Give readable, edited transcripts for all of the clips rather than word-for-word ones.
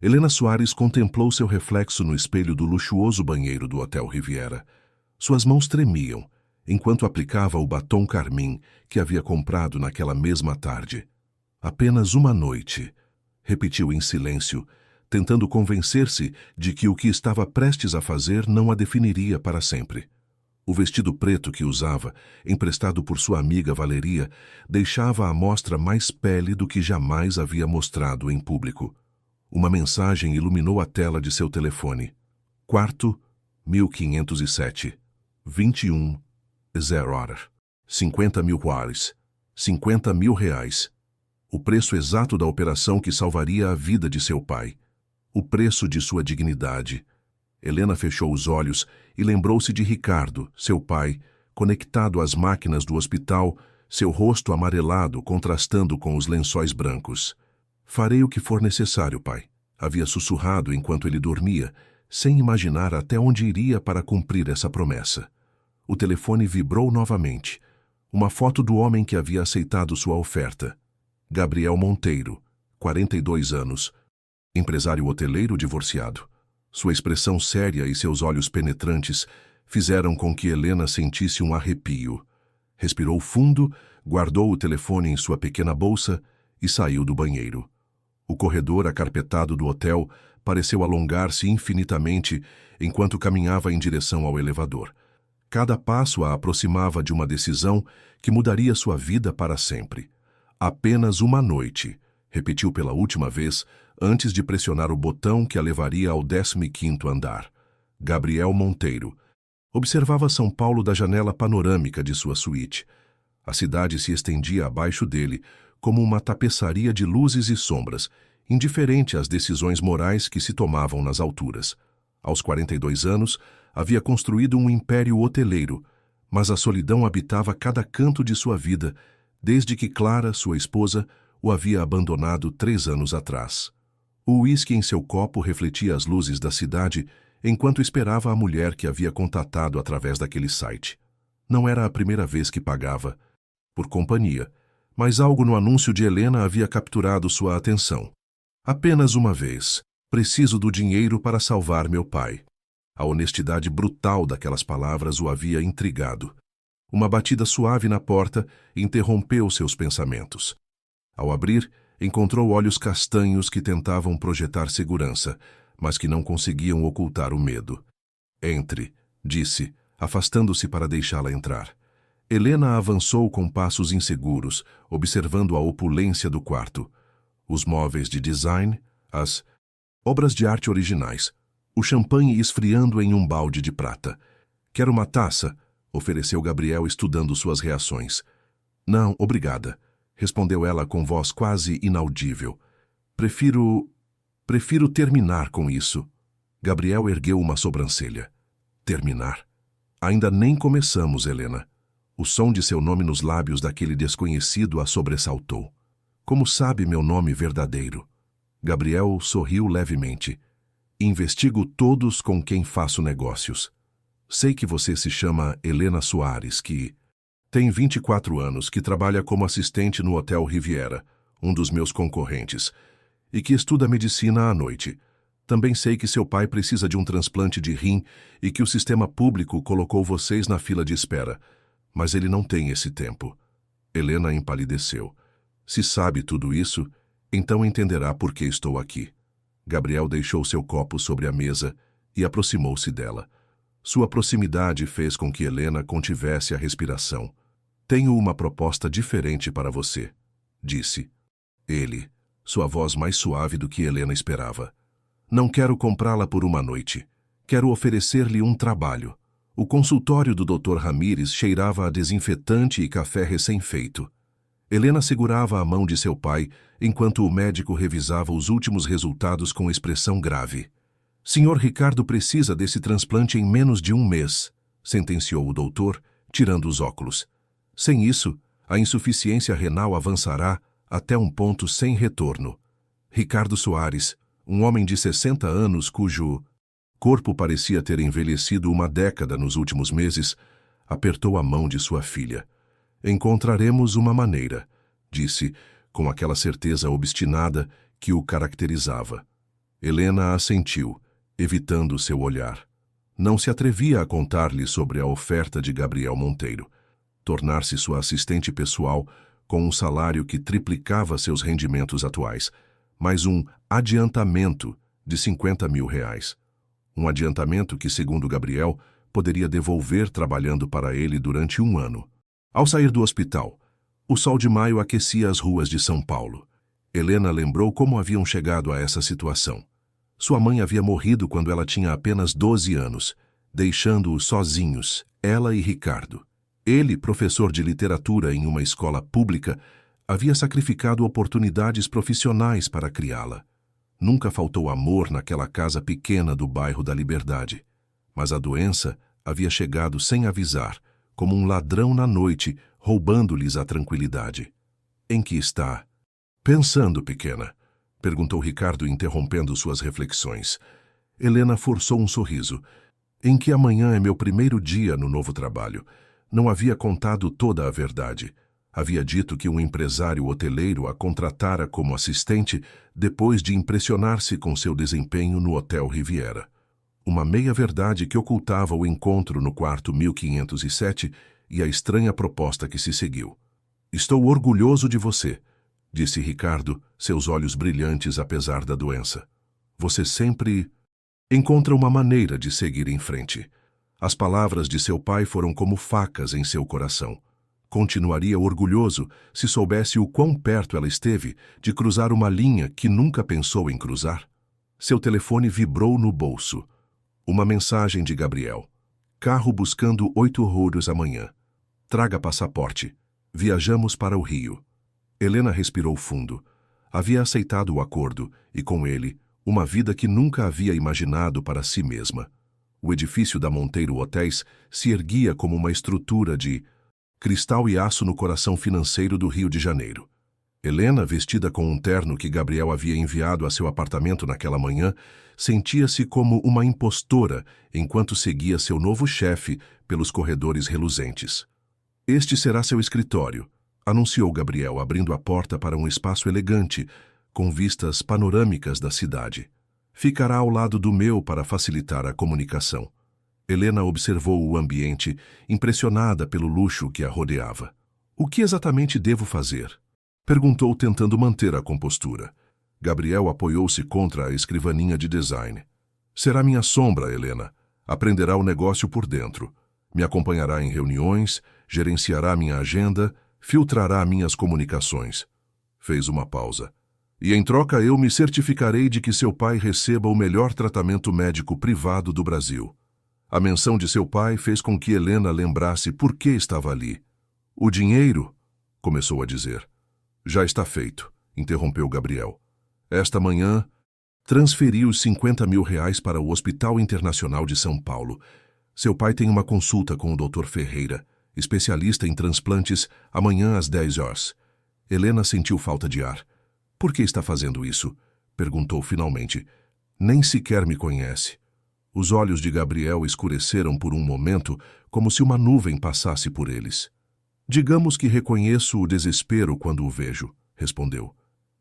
Helena Soares contemplou seu reflexo no espelho do luxuoso banheiro do Hotel Riviera. Suas mãos tremiam, enquanto aplicava o batom carmim que havia comprado naquela mesma tarde. Apenas uma noite, repetiu em silêncio, tentando convencer-se de que o que estava prestes a fazer não a definiria para sempre. O vestido preto que usava, emprestado por sua amiga Valeria, deixava à mostra mais pele do que jamais havia mostrado em público. Uma mensagem iluminou a tela de seu telefone. Quarto, 1507. 21, 0 horas. 50 mil reais. 50 mil reais. O preço exato da operação que salvaria a vida de seu pai. O preço de sua dignidade. Helena fechou os olhos e lembrou-se de Ricardo, seu pai, conectado às máquinas do hospital, seu rosto amarelado contrastando com os lençóis brancos. Farei o que for necessário, pai, havia sussurrado enquanto ele dormia, sem imaginar até onde iria para cumprir essa promessa. O telefone vibrou novamente. Uma foto do homem que havia aceitado sua oferta. Gabriel Monteiro, 42 anos, empresário hoteleiro divorciado. Sua expressão séria e seus olhos penetrantes fizeram com que Helena sentisse um arrepio. Respirou fundo, guardou o telefone em sua pequena bolsa e saiu do banheiro. O corredor acarpetado do hotel pareceu alongar-se infinitamente enquanto caminhava em direção ao elevador. Cada passo a aproximava de uma decisão que mudaria sua vida para sempre. Apenas uma noite, repetiu pela última vez, antes de pressionar o botão que a levaria ao 15º andar. Gabriel Monteiro observava São Paulo da janela panorâmica de sua suíte. A cidade se estendia abaixo dele, como uma tapeçaria de luzes e sombras, indiferente às decisões morais que se tomavam nas alturas. Aos 42 anos, havia construído um império hoteleiro, mas a solidão habitava cada canto de sua vida, desde que Clara, sua esposa, o havia abandonado 3 anos atrás. O uísque em seu copo refletia as luzes da cidade enquanto esperava a mulher que havia contatado através daquele site. Não era a primeira vez que pagava por companhia, mas algo no anúncio de Helena havia capturado sua atenção. Apenas uma vez. Preciso do dinheiro para salvar meu pai. A honestidade brutal daquelas palavras o havia intrigado. Uma batida suave na porta interrompeu seus pensamentos. Ao abrir, encontrou olhos castanhos que tentavam projetar segurança, mas que não conseguiam ocultar o medo. Entre, disse, afastando-se para deixá-la entrar. Helena avançou com passos inseguros, observando a opulência do quarto. Os móveis de design, as obras de arte originais, o champanhe esfriando em um balde de prata. Quer uma taça? Ofereceu Gabriel, estudando suas reações. Não, obrigada, respondeu ela com voz quase inaudível. Prefiro terminar com isso. Gabriel ergueu uma sobrancelha. Terminar? Ainda nem começamos, Helena. O som de seu nome nos lábios daquele desconhecido a sobressaltou. Como sabe meu nome verdadeiro? Gabriel sorriu levemente. Investigo todos com quem faço negócios. Sei que você se chama Helena Soares, que tem 24 anos, que trabalha como assistente no Hotel Riviera, um dos meus concorrentes, e que estuda medicina à noite. Também sei que seu pai precisa de um transplante de rim e que o sistema público colocou vocês na fila de espera, mas ele não tem esse tempo. Helena empalideceu. Se sabe tudo isso, então entenderá por que estou aqui. Gabriel deixou seu copo sobre a mesa e aproximou-se dela. Sua proximidade fez com que Helena contivesse a respiração. Tenho uma proposta diferente para você, disse. Ele, sua voz mais suave do que Helena esperava. Não quero comprá-la por uma noite. Quero oferecer-lhe um trabalho. O consultório do Dr. Ramírez cheirava a desinfetante e café recém-feito. Helena segurava a mão de seu pai enquanto o médico revisava os últimos resultados com expressão grave. Sr. Ricardo precisa desse transplante em menos de 1 mês, sentenciou o doutor, tirando os óculos. Sem isso, a insuficiência renal avançará até um ponto sem retorno. Ricardo Soares, um homem de 60 anos cujo corpo parecia ter envelhecido uma década nos últimos meses, apertou a mão de sua filha. Encontraremos uma maneira, disse, com aquela certeza obstinada que o caracterizava. Helena assentiu, evitando seu olhar. Não se atrevia a contar-lhe sobre a oferta de Gabriel Monteiro. Tornar-se sua assistente pessoal com um salário que triplicava seus rendimentos atuais, mais um adiantamento de R$ 50.000. Um adiantamento que, segundo Gabriel, poderia devolver trabalhando para ele durante um ano. Ao sair do hospital, o sol de maio aquecia as ruas de São Paulo. Helena lembrou como haviam chegado a essa situação. Sua mãe havia morrido quando ela tinha apenas 12 anos, deixando-os sozinhos, ela e Ricardo. Ele, professor de literatura em uma escola pública, havia sacrificado oportunidades profissionais para criá-la. Nunca faltou amor naquela casa pequena do bairro da Liberdade. Mas a doença havia chegado sem avisar, como um ladrão na noite, roubando-lhes a tranquilidade. Em que está? Pensando, pequena? Perguntou Ricardo, interrompendo suas reflexões. Helena forçou um sorriso. Em que amanhã é meu primeiro dia no novo trabalho. Não havia contado toda a verdade. Havia dito que um empresário hoteleiro a contratara como assistente depois de impressionar-se com seu desempenho no Hotel Riviera. Uma meia-verdade que ocultava o encontro no quarto 1507 e a estranha proposta que se seguiu. Estou orgulhoso de você, disse Ricardo, seus olhos brilhantes apesar da doença. Você sempre encontra uma maneira de seguir em frente. As palavras de seu pai foram como facas em seu coração. Continuaria orgulhoso se soubesse o quão perto ela esteve de cruzar uma linha que nunca pensou em cruzar. Seu telefone vibrou no bolso. Uma mensagem de Gabriel. Carro buscando 8 euros amanhã. Traga passaporte. Viajamos para o Rio. Helena respirou fundo. Havia aceitado o acordo e, com ele, uma vida que nunca havia imaginado para si mesma. O edifício da Monteiro Hotéis se erguia como uma estrutura de cristal e aço no coração financeiro do Rio de Janeiro. Helena, vestida com um terno que Gabriel havia enviado a seu apartamento naquela manhã, sentia-se como uma impostora enquanto seguia seu novo chefe pelos corredores reluzentes. Este será seu escritório, anunciou Gabriel, abrindo a porta para um espaço elegante, com vistas panorâmicas da cidade. Ficará ao lado do meu para facilitar a comunicação. Helena observou o ambiente, impressionada pelo luxo que a rodeava. O que exatamente devo fazer? Perguntou, tentando manter a compostura. Gabriel apoiou-se contra a escrivaninha de design. Será minha sombra, Helena. Aprenderá o negócio por dentro. Me acompanhará em reuniões, gerenciará minha agenda, filtrará minhas comunicações. Fez uma pausa. E em troca eu me certificarei de que seu pai receba o melhor tratamento médico privado do Brasil. A menção de seu pai fez com que Helena lembrasse por que estava ali. O dinheiro, começou a dizer. Já está feito, interrompeu Gabriel. Esta manhã, transferi os R$ 50.000 para o Hospital Internacional de São Paulo. Seu pai tem uma consulta com o Dr. Ferreira, especialista em transplantes, amanhã às 10 horas. Helena sentiu falta de ar. Por que está fazendo isso? Perguntou finalmente. Nem sequer me conhece. Os olhos de Gabriel escureceram por um momento, como se uma nuvem passasse por eles. Digamos que reconheço o desespero quando o vejo, respondeu.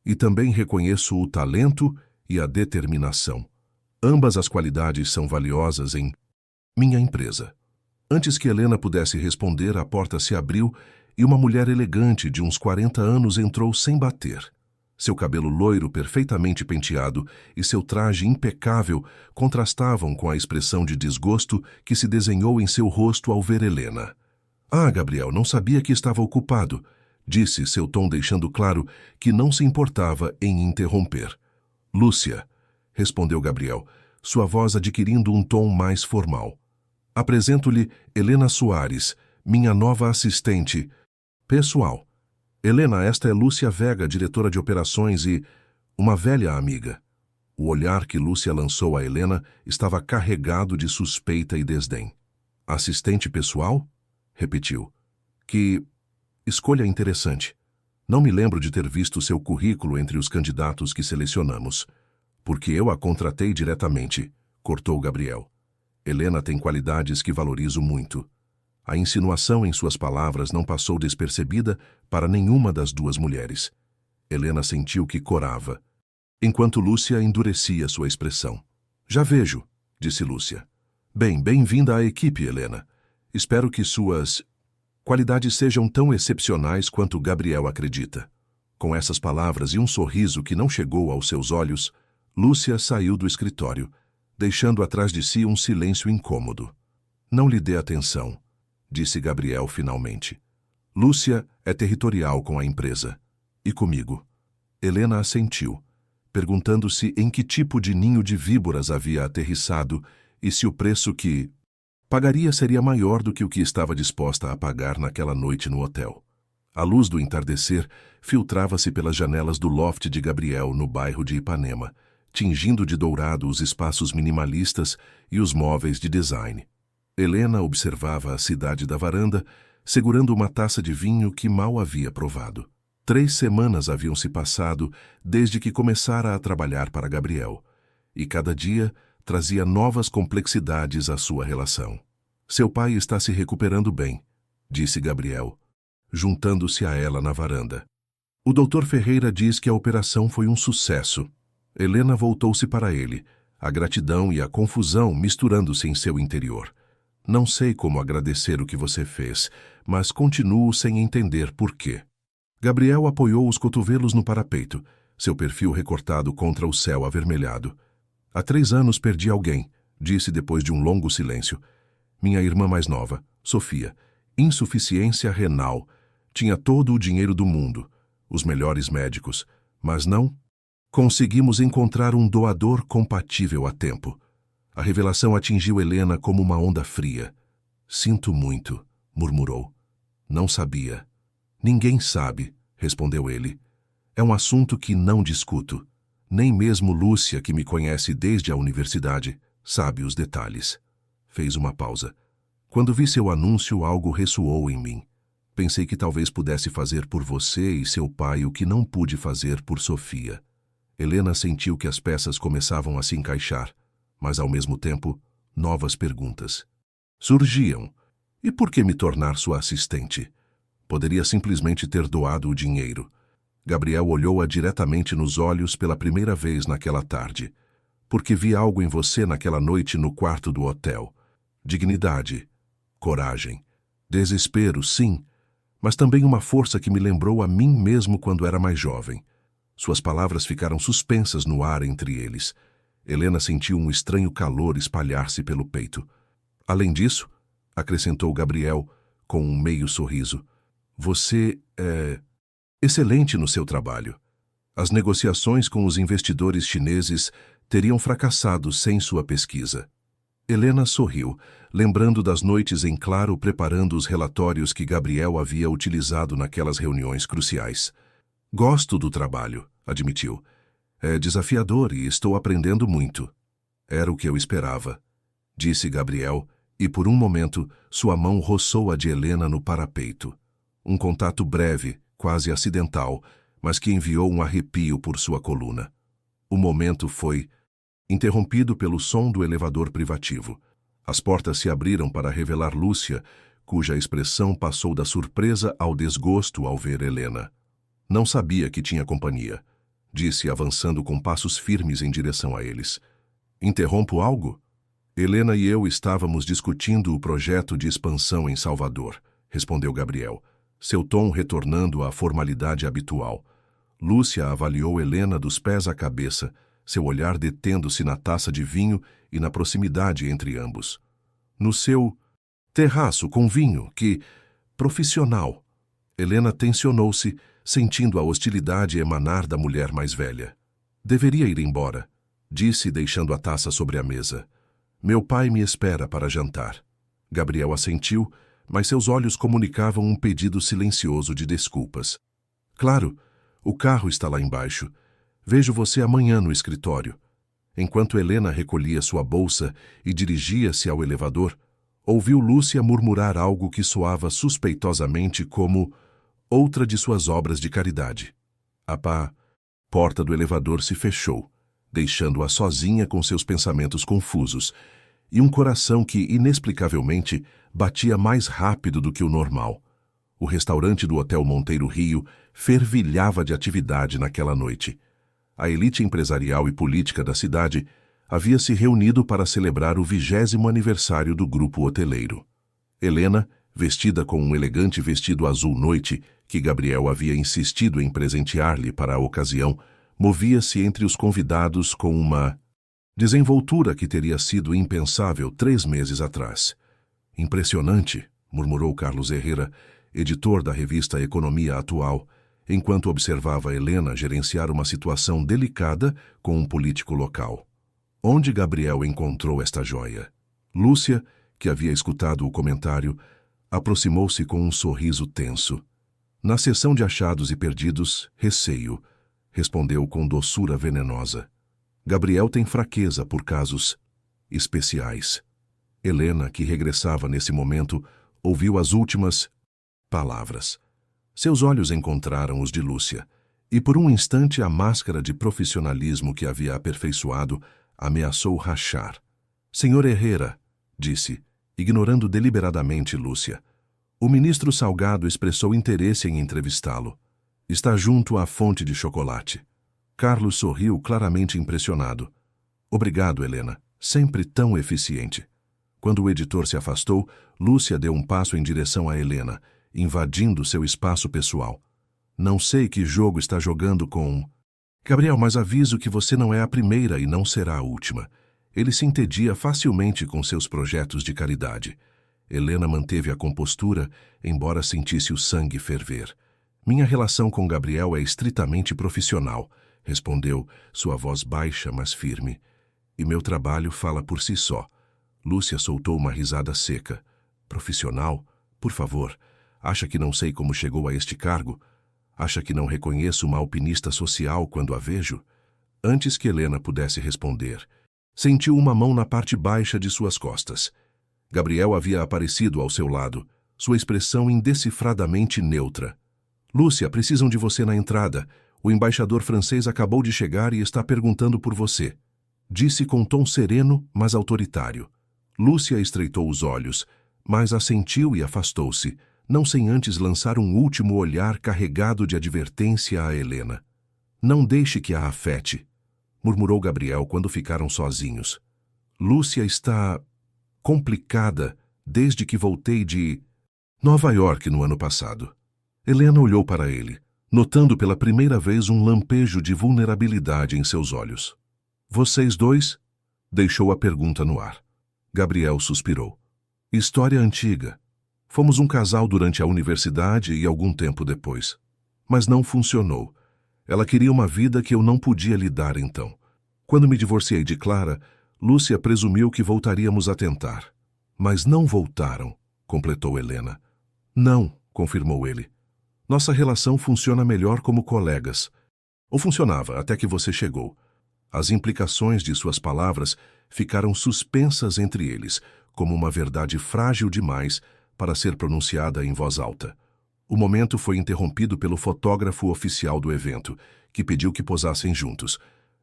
E também reconheço o talento e a determinação. Ambas as qualidades são valiosas em minha empresa. Antes que Helena pudesse responder, a porta se abriu e uma mulher elegante de uns 40 anos entrou sem bater. Seu cabelo loiro perfeitamente penteado e seu traje impecável contrastavam com a expressão de desgosto que se desenhou em seu rosto ao ver Helena. Ah, Gabriel, não sabia que estava ocupado, disse, seu tom deixando claro que não se importava em interromper. Lúcia, respondeu Gabriel, sua voz adquirindo um tom mais formal. Apresento-lhe Helena Soares, minha nova assistente pessoal. Helena, esta é Lúcia Vega, diretora de operações e uma velha amiga. O olhar que Lúcia lançou a Helena estava carregado de suspeita e desdém. Assistente pessoal? Repetiu. Que escolha interessante. Não me lembro de ter visto seu currículo entre os candidatos que selecionamos. Porque eu a contratei diretamente, cortou Gabriel. Helena tem qualidades que valorizo muito. A insinuação em suas palavras não passou despercebida para nenhuma das duas mulheres. Helena sentiu que corava. enquanto Lúcia endurecia sua expressão. Já vejo, disse Lúcia. Bem-vinda à equipe, Helena. Espero que suas qualidades sejam tão excepcionais quanto Gabriel acredita. Com essas palavras e um sorriso que não chegou aos seus olhos, Lúcia saiu do escritório, deixando atrás de si um silêncio incômodo. Não lhe dê atenção, disse Gabriel finalmente. Lúcia é territorial com a empresa. E comigo? Helena assentiu, perguntando-se em que tipo de ninho de víboras havia aterrissado e se o preço que pagaria seria maior do que o que estava disposta a pagar naquela noite no hotel. A luz do entardecer filtrava-se pelas janelas do loft de Gabriel no bairro de Ipanema, tingindo de dourado os espaços minimalistas e os móveis de design. Helena observava a cidade da varanda, segurando uma taça de vinho que mal havia provado. 3 semanas haviam se passado desde que começara a trabalhar para Gabriel, e cada dia trazia novas complexidades à sua relação. Seu pai está se recuperando bem, disse Gabriel, juntando-se a ela na varanda. O Dr. Ferreira diz que a operação foi um sucesso. Helena voltou-se para ele, a gratidão e a confusão misturando-se em seu interior. Não sei como agradecer o que você fez, mas continuo sem entender por quê. Gabriel apoiou os cotovelos no parapeito, seu perfil recortado contra o céu avermelhado. Há 3 anos perdi alguém, disse depois de um longo silêncio. Minha irmã mais nova, Sofia, insuficiência renal, tinha todo o dinheiro do mundo, os melhores médicos, mas não conseguimos encontrar um doador compatível a tempo. A revelação atingiu Helena como uma onda fria. Sinto muito, murmurou. Não sabia. Ninguém sabe, respondeu ele. É um assunto que não discuto. Nem mesmo Lúcia, que me conhece desde a universidade, sabe os detalhes. Fez uma pausa. Quando vi seu anúncio, algo ressoou em mim. Pensei que talvez pudesse fazer por você e seu pai o que não pude fazer por Sofia. Helena sentiu que as peças começavam a se encaixar, mas ao mesmo tempo, novas perguntas surgiam. E por que me tornar sua assistente? Poderia simplesmente ter doado o dinheiro. Gabriel olhou-a diretamente nos olhos pela primeira vez naquela tarde. Porque vi algo em você naquela noite no quarto do hotel. Dignidade, coragem, desespero, sim, mas também uma força que me lembrou a mim mesmo quando era mais jovem. Suas palavras ficaram suspensas no ar entre eles. Helena sentiu um estranho calor espalhar-se pelo peito. Além disso, acrescentou Gabriel com um meio sorriso, você é excelente no seu trabalho. As negociações com os investidores chineses teriam fracassado sem sua pesquisa. Helena sorriu, lembrando das noites em claro preparando os relatórios que Gabriel havia utilizado naquelas reuniões cruciais. Gosto do trabalho, admitiu. É desafiador e estou aprendendo muito. Era o que eu esperava, disse Gabriel, e por um momento sua mão roçou a de Helena no parapeito. Um contato breve, quase acidental, mas que enviou um arrepio por sua coluna. O momento foi interrompido pelo som do elevador privativo. As portas se abriram para revelar Lúcia, cuja expressão passou da surpresa ao desgosto ao ver Helena. Não sabia que tinha companhia, disse avançando com passos firmes em direção a eles. Interrompo algo? Helena e eu estávamos discutindo o projeto de expansão em Salvador, respondeu Gabriel, seu tom retornando à formalidade habitual. Lúcia avaliou Helena dos pés à cabeça, seu olhar detendo-se na taça de vinho e na proximidade entre ambos. No seu terraço com vinho, que profissional. Helena tensionou-se, sentindo a hostilidade emanar da mulher mais velha. Deveria ir embora, disse, deixando a taça sobre a mesa. Meu pai me espera para jantar. Gabriel assentiu, mas seus olhos comunicavam um pedido silencioso de desculpas. Claro, o carro está lá embaixo. Vejo você amanhã no escritório. Enquanto Helena recolhia sua bolsa e dirigia-se ao elevador, ouviu Lúcia murmurar algo que soava suspeitosamente como outra de suas obras de caridade. A porta do elevador se fechou, deixando-a sozinha com seus pensamentos confusos, e um coração que, inexplicavelmente, batia mais rápido do que o normal. O restaurante do Hotel Monteiro Rio fervilhava de atividade naquela noite. A elite empresarial e política da cidade havia se reunido para celebrar o 20º aniversário do grupo hoteleiro. Helena, vestida com um elegante vestido azul noite que Gabriel havia insistido em presentear-lhe para a ocasião, movia-se entre os convidados com uma desenvoltura que teria sido impensável 3 meses atrás. Impressionante, murmurou Carlos Herrera, editor da revista Economia Atual, enquanto observava Helena gerenciar uma situação delicada com um político local. Onde Gabriel encontrou esta joia? Lúcia, que havia escutado o comentário, aproximou-se com um sorriso tenso. Na seção de achados e perdidos, receio, respondeu com doçura venenosa. Gabriel tem fraqueza por casos especiais. Helena, que regressava nesse momento, ouviu as últimas palavras. Seus olhos encontraram os de Lúcia, e por um instante a máscara de profissionalismo que havia aperfeiçoado ameaçou rachar. Senhor Herrera, disse, ignorando deliberadamente Lúcia. O ministro Salgado expressou interesse em entrevistá-lo. Está junto à fonte de chocolate. Carlos sorriu claramente impressionado. Obrigado, Helena. Sempre tão eficiente. Quando o editor se afastou, Lúcia deu um passo em direção a Helena, invadindo seu espaço pessoal. Não sei que jogo está jogando com... Gabriel, mas aviso que você não é a primeira e não será a última. Ele se entendia facilmente com seus projetos de caridade. Helena manteve a compostura, embora sentisse o sangue ferver. Minha relação com Gabriel é estritamente profissional, respondeu, sua voz baixa, mas firme. E meu trabalho fala por si só. Lúcia soltou uma risada seca. Profissional? Por favor, acha que não sei como chegou a este cargo? Acha que não reconheço uma alpinista social quando a vejo? Antes que Helena pudesse responder, sentiu uma mão na parte baixa de suas costas. Gabriel havia aparecido ao seu lado, sua expressão indecifradamente neutra. Lúcia, precisam de você na entrada. O embaixador francês acabou de chegar e está perguntando por você. Disse com tom sereno, mas autoritário. Lúcia estreitou os olhos, mas assentiu e afastou-se, não sem antes lançar um último olhar carregado de advertência a Helena. Não deixe que a afete, murmurou Gabriel quando ficaram sozinhos. Lúcia está complicada desde que voltei de Nova York no ano passado. Helena olhou para ele, notando pela primeira vez um lampejo de vulnerabilidade em seus olhos. Vocês dois? Deixou a pergunta no ar. Gabriel suspirou. História antiga. Fomos um casal durante a universidade e algum tempo depois. Mas não funcionou. Ela queria uma vida que eu não podia lhe dar então. Quando me divorciei de Clara, Lúcia presumiu que voltaríamos a tentar. Mas não voltaram, completou Helena. Não, confirmou ele. Nossa relação funciona melhor como colegas. Ou funcionava até que você chegou. As implicações de suas palavras ficaram suspensas entre eles, como uma verdade frágil demais para ser pronunciada em voz alta. O momento foi interrompido pelo fotógrafo oficial do evento, que pediu que posassem juntos.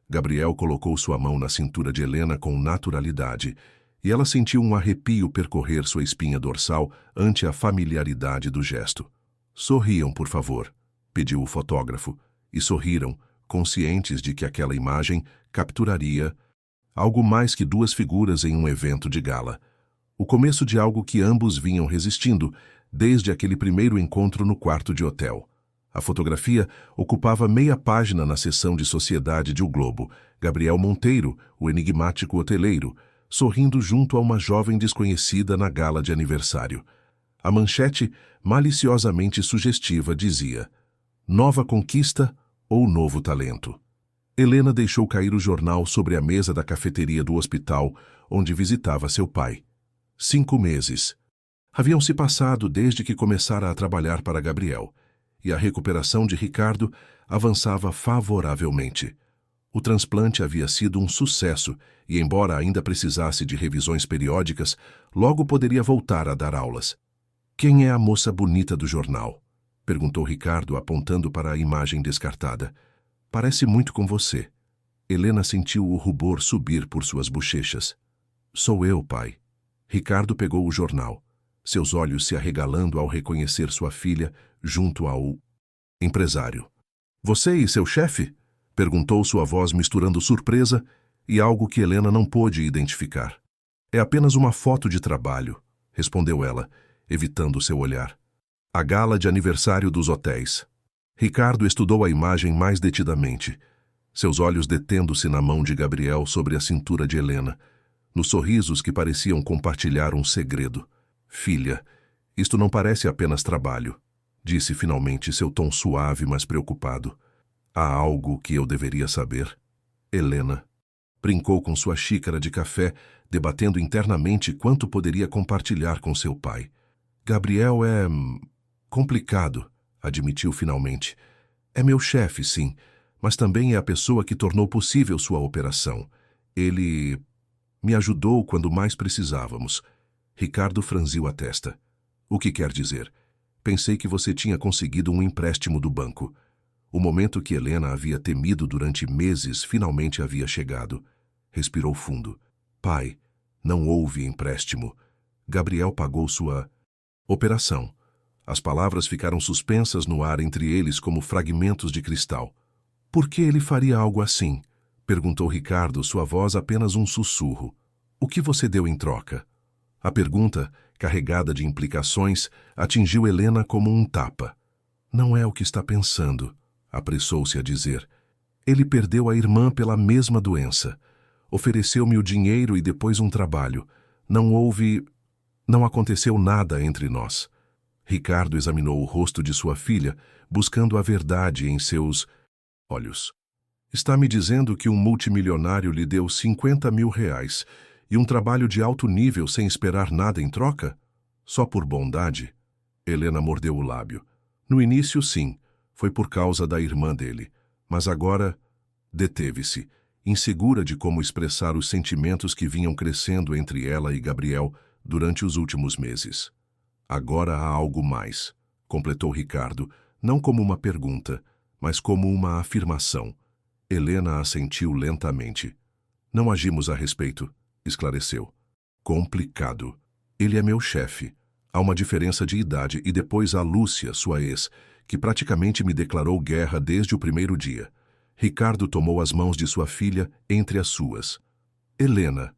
Gabriel colocou sua mão na cintura de Helena com naturalidade, e ela sentiu um arrepio percorrer sua espinha dorsal ante a familiaridade do gesto. Sorriam, por favor, pediu o fotógrafo, e sorriram, conscientes de que aquela imagem capturaria algo mais que duas figuras em um evento de gala. O começo de algo que ambos vinham resistindo desde aquele primeiro encontro no quarto de hotel. A fotografia ocupava meia página na seção de sociedade de O Globo. Gabriel Monteiro, o enigmático hoteleiro, sorrindo junto a uma jovem desconhecida na gala de aniversário. A manchete, maliciosamente sugestiva, dizia: Nova conquista ou novo talento? Helena deixou cair o jornal sobre a mesa da cafeteria do hospital, onde visitava seu pai. 5 meses. Haviam se passado desde que começara a trabalhar para Gabriel, e a recuperação de Ricardo avançava favoravelmente. O transplante havia sido um sucesso e, embora ainda precisasse de revisões periódicas, logo poderia voltar a dar aulas. Quem é a moça bonita do jornal? Perguntou Ricardo, apontando para a imagem descartada. Parece muito com você. Helena sentiu o rubor subir por suas bochechas. Sou eu, pai. Ricardo pegou o jornal, seus olhos se arregalando ao reconhecer sua filha junto ao empresário. Você e seu chefe? Perguntou sua voz misturando surpresa e algo que Helena não pôde identificar. É apenas uma foto de trabalho, respondeu ela, evitando seu olhar. A gala de aniversário dos hotéis. Ricardo estudou a imagem mais detidamente, seus olhos detendo-se na mão de Gabriel sobre a cintura de Helena, nos sorrisos que pareciam compartilhar um segredo. Filha, isto não parece apenas trabalho, disse finalmente seu tom suave, mas preocupado. Há algo que eu deveria saber. Helena brincou com sua xícara de café, debatendo internamente quanto poderia compartilhar com seu pai. Gabriel é complicado, admitiu finalmente. É meu chefe, sim, mas também é a pessoa que tornou possível sua operação. Ele me ajudou quando mais precisávamos. Ricardo franziu a testa. O que quer dizer? Pensei que você tinha conseguido um empréstimo do banco. O momento que Helena havia temido durante meses finalmente havia chegado. Respirou fundo. Pai, não houve empréstimo. Gabriel pagou sua operação. As palavras ficaram suspensas no ar entre eles como fragmentos de cristal. Por que ele faria algo assim? Perguntou Ricardo, sua voz apenas um sussurro. O que você deu em troca? A pergunta, carregada de implicações, atingiu Helena como um tapa. Não é o que está pensando, apressou-se a dizer. Ele perdeu a irmã pela mesma doença. Ofereceu-me o dinheiro e depois um trabalho. Não aconteceu nada entre nós. Ricardo examinou o rosto de sua filha, buscando a verdade em seus olhos. Está me dizendo que um multimilionário lhe deu 50 mil reais e um trabalho de alto nível sem esperar nada em troca? Só por bondade? Helena mordeu o lábio. No início, sim, foi por causa da irmã dele. Mas agora, deteve-se, insegura de como expressar os sentimentos que vinham crescendo entre ela e Gabriel durante os últimos meses. Agora há algo mais, completou Ricardo, não como uma pergunta, mas como uma afirmação. Helena assentiu lentamente. Não agimos a respeito, esclareceu. Complicado. Ele é meu chefe. Há uma diferença de idade e depois há Lúcia, sua ex, que praticamente me declarou guerra desde o primeiro dia. Ricardo tomou as mãos de sua filha entre as suas. Helena,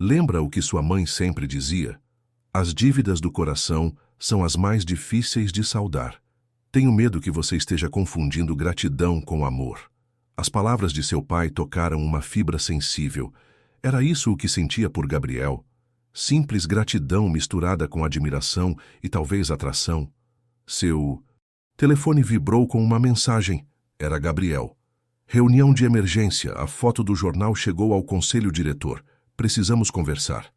lembra o que sua mãe sempre dizia? As dívidas do coração são as mais difíceis de saldar. Tenho medo que você esteja confundindo gratidão com amor. As palavras de seu pai tocaram uma fibra sensível. Era isso o que sentia por Gabriel? Simples gratidão misturada com admiração e talvez atração. Seu telefone vibrou com uma mensagem. Era Gabriel. Reunião de emergência. A foto do jornal chegou ao conselho diretor. Precisamos conversar.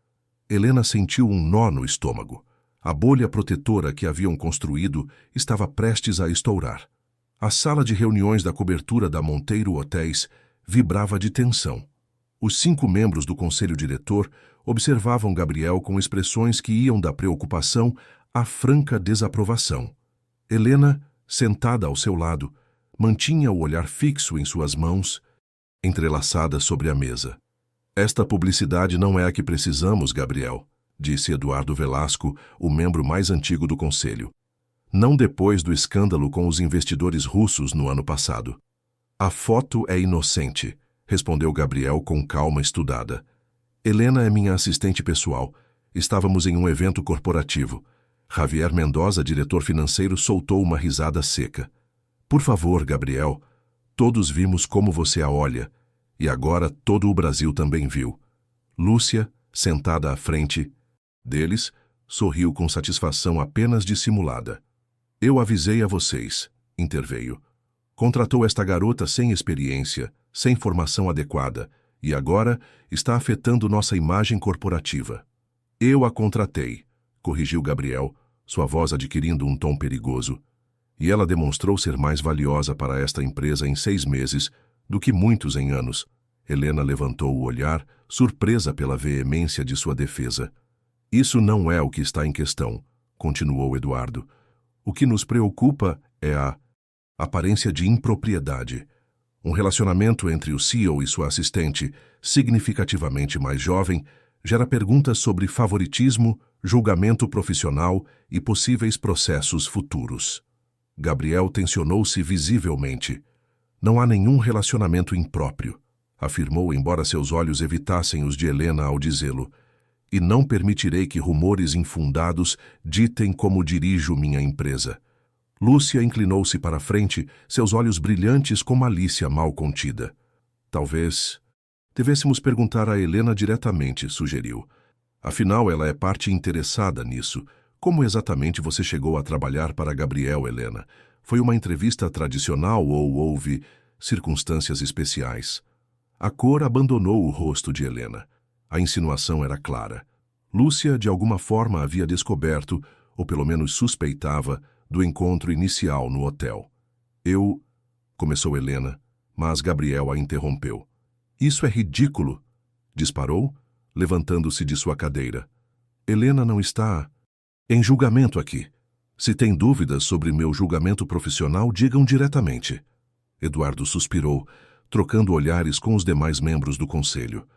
Helena sentiu um nó no estômago. A bolha protetora que haviam construído estava prestes a estourar. A sala de reuniões da cobertura da Monteiro Hotéis vibrava de tensão. Os 5 membros do conselho diretor observavam Gabriel com expressões que iam da preocupação à franca desaprovação. Helena, sentada ao seu lado, mantinha o olhar fixo em suas mãos, entrelaçadas sobre a mesa. Esta publicidade não é a que precisamos, Gabriel, disse Eduardo Velasco, o membro mais antigo do conselho. Não depois do escândalo com os investidores russos no ano passado. A foto é inocente, respondeu Gabriel com calma estudada. Helena é minha assistente pessoal. Estávamos em um evento corporativo. Javier Mendoza, diretor financeiro, soltou uma risada seca. Por favor, Gabriel, todos vimos como você a olha. E agora todo o Brasil também viu. Lúcia, sentada à frente deles, sorriu com satisfação apenas dissimulada. Eu avisei a vocês, interveio. Contratou esta garota sem experiência, sem formação adequada, e agora está afetando nossa imagem corporativa. Eu a contratei, corrigiu Gabriel, sua voz adquirindo um tom perigoso. E ela demonstrou ser mais valiosa para esta empresa em 6 meses do que muitos em anos. Helena levantou o olhar, surpresa pela veemência de sua defesa. Isso não é o que está em questão, continuou Eduardo. O que nos preocupa é a aparência de impropriedade. Um relacionamento entre o CEO e sua assistente, significativamente mais jovem, gera perguntas sobre favoritismo, julgamento profissional e possíveis processos futuros. Gabriel tensionou-se visivelmente. Não há nenhum relacionamento impróprio, afirmou, embora seus olhos evitassem os de Helena ao dizê-lo. E não permitirei que rumores infundados ditem como dirijo minha empresa. Lúcia inclinou-se para a frente, seus olhos brilhantes com malícia mal contida. Talvez devêssemos perguntar a Helena diretamente, sugeriu. Afinal, ela é parte interessada nisso. Como exatamente você chegou a trabalhar para Gabriel, Helena? Foi uma entrevista tradicional ou houve circunstâncias especiais? A cor abandonou o rosto de Helena. A insinuação era clara. Lúcia, de alguma forma, havia descoberto, ou pelo menos suspeitava, do encontro inicial no hotel. Começou Helena, mas Gabriel a interrompeu. Isso é ridículo, disparou, levantando-se de sua cadeira. Helena não está em julgamento aqui. Se tem dúvidas sobre meu julgamento profissional, digam diretamente. Eduardo suspirou, trocando olhares com os demais membros do conselho.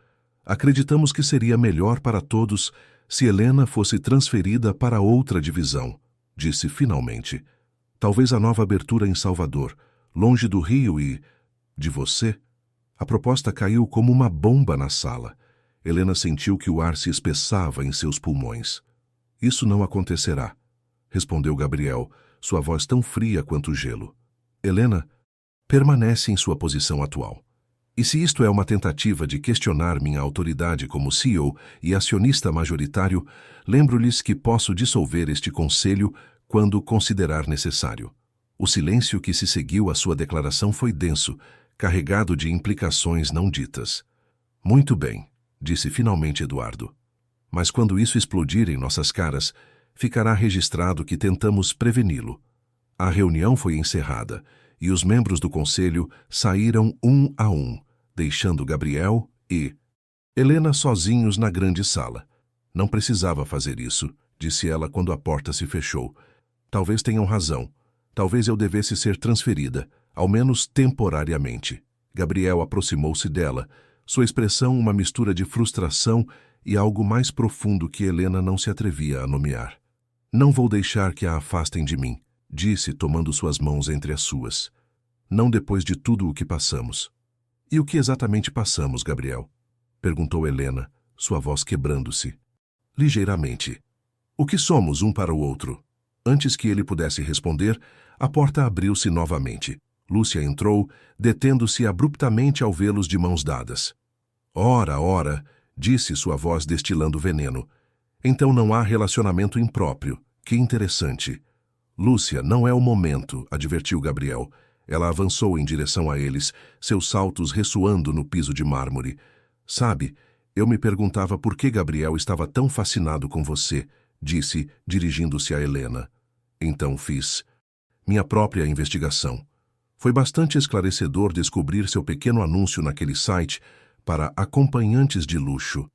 Acreditamos que seria melhor para todos se Helena fosse transferida para outra divisão, disse finalmente. Talvez a nova abertura em Salvador, longe do Rio e de você. A proposta caiu como uma bomba na sala. Helena sentiu que o ar se espessava em seus pulmões. Isso não acontecerá, respondeu Gabriel, sua voz tão fria quanto o gelo. Helena permanece em sua posição atual. E se isto é uma tentativa de questionar minha autoridade como CEO e acionista majoritário, lembro-lhes que posso dissolver este conselho quando considerar necessário. O silêncio que se seguiu à sua declaração foi denso, carregado de implicações não ditas. Muito bem, disse finalmente Eduardo. Mas quando isso explodir em nossas caras, ficará registrado que tentamos preveni-lo. A reunião foi encerrada e os membros do conselho saíram um a um, deixando Gabriel e Helena sozinhos na grande sala. Não precisava fazer isso, disse ela quando a porta se fechou. Talvez tenham razão. Talvez eu devesse ser transferida, ao menos temporariamente. Gabriel aproximou-se dela, sua expressão uma mistura de frustração e algo mais profundo que Helena não se atrevia a nomear. Não vou deixar que a afastem de mim, disse, tomando suas mãos entre as suas. Não depois de tudo o que passamos. E o que exatamente passamos, Gabriel? Perguntou Helena, sua voz quebrando-se. Ligeiramente. O que somos um para o outro? Antes que ele pudesse responder, a porta abriu-se novamente. Lúcia entrou, detendo-se abruptamente ao vê-los de mãos dadas. Ora, ora, disse sua voz destilando veneno. Então não há relacionamento impróprio. Que interessante. Lúcia, não é o momento, advertiu Gabriel. Ela avançou em direção a eles, seus saltos ressoando no piso de mármore. Sabe, eu me perguntava por que Gabriel estava tão fascinado com você, disse, dirigindo-se a Helena. Então fiz minha própria investigação. Foi bastante esclarecedor descobrir seu pequeno anúncio naquele site para acompanhantes de luxo.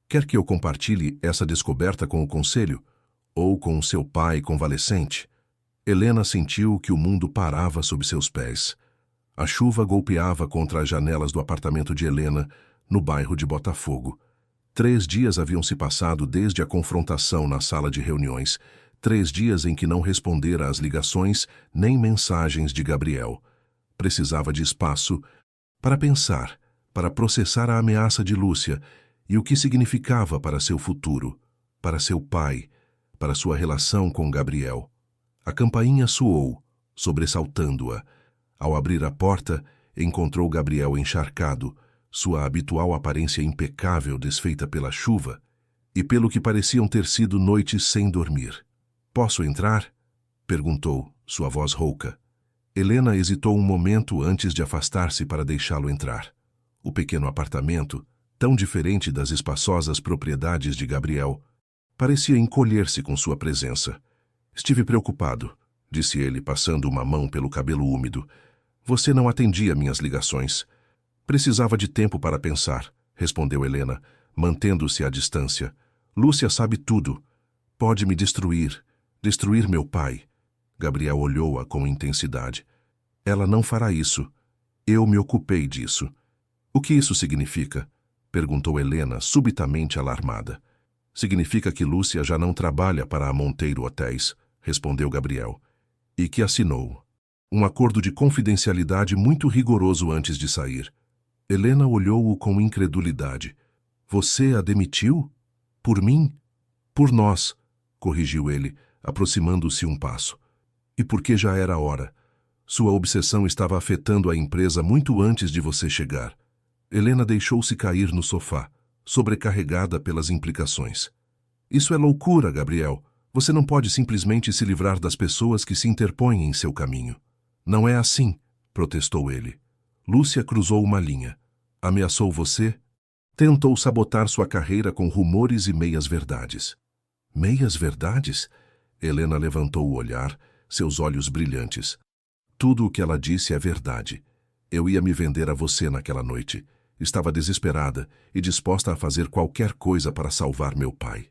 Quer que eu compartilhe essa descoberta com o conselho? Ou com seu pai convalescente? Helena sentiu que o mundo parava sob seus pés. A chuva golpeava contra as janelas do apartamento de Helena, no bairro de Botafogo. 3 dias haviam se passado desde a confrontação na sala de reuniões, 3 dias em que não respondera às ligações nem mensagens de Gabriel. Precisava de espaço para pensar, para processar a ameaça de Lúcia e o que significava para seu futuro, para seu pai, para sua relação com Gabriel. A campainha soou, sobressaltando-a. Ao abrir a porta, encontrou Gabriel encharcado, sua habitual aparência impecável desfeita pela chuva e pelo que pareciam ter sido noites sem dormir. "Posso entrar?" perguntou, sua voz rouca. Helena hesitou um momento antes de afastar-se para deixá-lo entrar. O pequeno apartamento, tão diferente das espaçosas propriedades de Gabriel, parecia encolher-se com sua presença. "Estive preocupado", disse ele, passando uma mão pelo cabelo úmido. "Você não atendia minhas ligações." "Precisava de tempo para pensar", respondeu Helena, mantendo-se à distância. "Lúcia sabe tudo. Pode me destruir meu pai." Gabriel olhou-a com intensidade. "Ela não fará isso. Eu me ocupei disso." "O que isso significa?" perguntou Helena, subitamente alarmada. "Significa que Lúcia já não trabalha para a Monteiro Hotéis", respondeu Gabriel, "e que assinou Um acordo de confidencialidade muito rigoroso antes de sair. Helena olhou-o com incredulidade. Você a demitiu? Por mim? Por nós, corrigiu ele, aproximando-se um passo. E porque já era hora. Sua obsessão estava afetando a empresa muito antes de você chegar. Helena deixou-se cair no sofá, sobrecarregada pelas implicações. Isso é loucura, Gabriel. Você não pode simplesmente se livrar das pessoas que se interpõem em seu caminho. Não é assim, protestou ele. Lúcia cruzou uma linha. Ameaçou você? Tentou sabotar sua carreira com rumores e meias-verdades. Meias-verdades? Helena levantou o olhar, seus olhos brilhantes. Tudo o que ela disse é verdade. Eu ia me vender a você naquela noite. Estava desesperada e disposta a fazer qualquer coisa para salvar meu pai.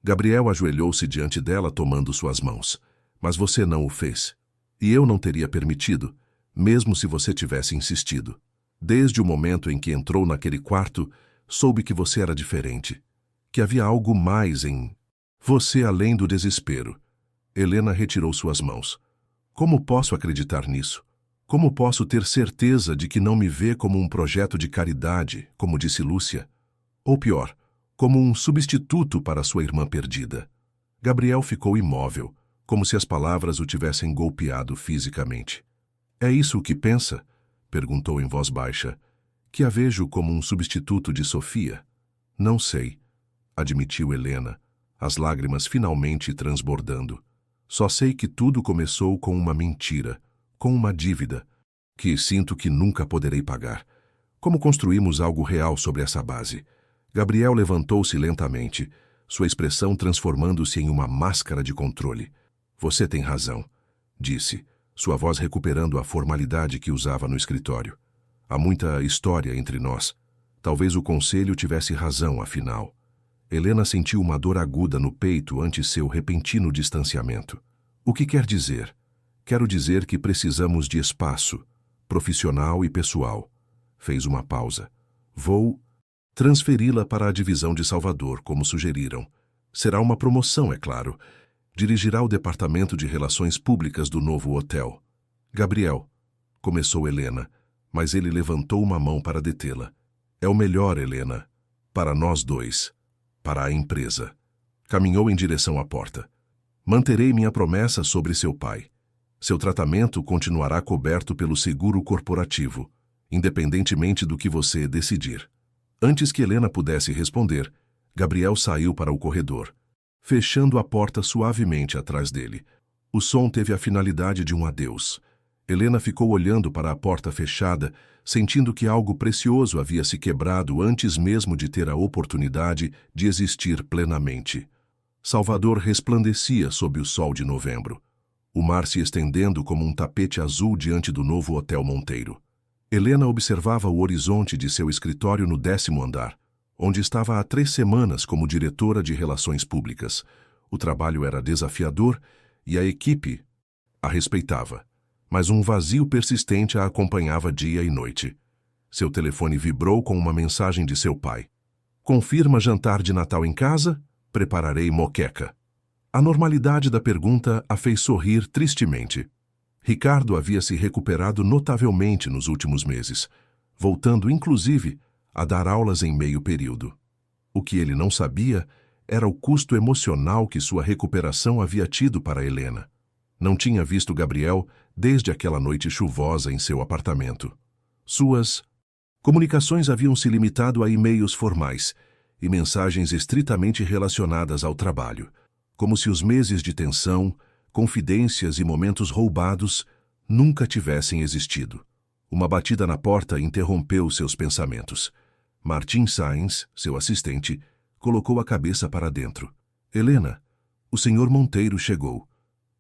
Gabriel ajoelhou-se diante dela, tomando suas mãos. Mas você não o fez. E eu não teria permitido, mesmo se você tivesse insistido. Desde o momento em que entrou naquele quarto, soube que você era diferente. Que havia algo mais em você além do desespero. Helena retirou suas mãos. Como posso acreditar nisso? Como posso ter certeza de que não me vê como um projeto de caridade, como disse Lúcia? Ou pior, como um substituto para sua irmã perdida. Gabriel ficou imóvel, como se as palavras o tivessem golpeado fisicamente. É isso o que pensa? Perguntou em voz baixa. Que a vejo como um substituto de Sofia? Não sei, admitiu Helena, as lágrimas finalmente transbordando. Só sei que tudo começou com uma mentira, com uma dívida, que sinto que nunca poderei pagar. Como construímos algo real sobre essa base? Gabriel levantou-se lentamente, sua expressão transformando-se em uma máscara de controle. Você tem razão, disse, sua voz recuperando a formalidade que usava no escritório. Há muita história entre nós. Talvez o conselho tivesse razão, afinal. Helena sentiu uma dor aguda no peito ante seu repentino distanciamento. O que quer dizer? Quero dizer que precisamos de espaço, profissional e pessoal. Fez uma pausa. Vou transferi-la para a divisão de Salvador, como sugeriram. Será uma promoção, é claro. Dirigirá o departamento de relações públicas do novo hotel. Gabriel, começou Helena, mas ele levantou uma mão para detê-la. É o melhor, Helena. Para nós dois. Para a empresa. Caminhou em direção à porta. Manterei minha promessa sobre seu pai. Seu tratamento continuará coberto pelo seguro corporativo, independentemente do que você decidir. Antes que Helena pudesse responder, Gabriel saiu para o corredor, fechando a porta suavemente atrás dele. O som teve a finalidade de um adeus. Helena ficou olhando para a porta fechada, sentindo que algo precioso havia se quebrado antes mesmo de ter a oportunidade de existir plenamente. Salvador resplandecia sob o sol de novembro, o mar se estendendo como um tapete azul diante do novo Hotel Monteiro. Helena observava o horizonte de seu escritório no 10º andar, onde estava há 3 semanas como diretora de Relações Públicas. O trabalho era desafiador e a equipe a respeitava, mas um vazio persistente a acompanhava dia e noite. Seu telefone vibrou com uma mensagem de seu pai. Confirma jantar de Natal em casa? Prepararei moqueca. A normalidade da pergunta a fez sorrir tristemente. Ricardo havia se recuperado notavelmente nos últimos meses, voltando inclusive a dar aulas em meio período. O que ele não sabia era o custo emocional que sua recuperação havia tido para Helena. Não tinha visto Gabriel desde aquela noite chuvosa em seu apartamento. Suas comunicações haviam se limitado a e-mails formais e mensagens estritamente relacionadas ao trabalho, como se os meses de tensão, confidências e momentos roubados nunca tivessem existido. Uma batida na porta interrompeu seus pensamentos. Martim Sainz, seu assistente, colocou a cabeça para dentro. Helena, o senhor Monteiro chegou.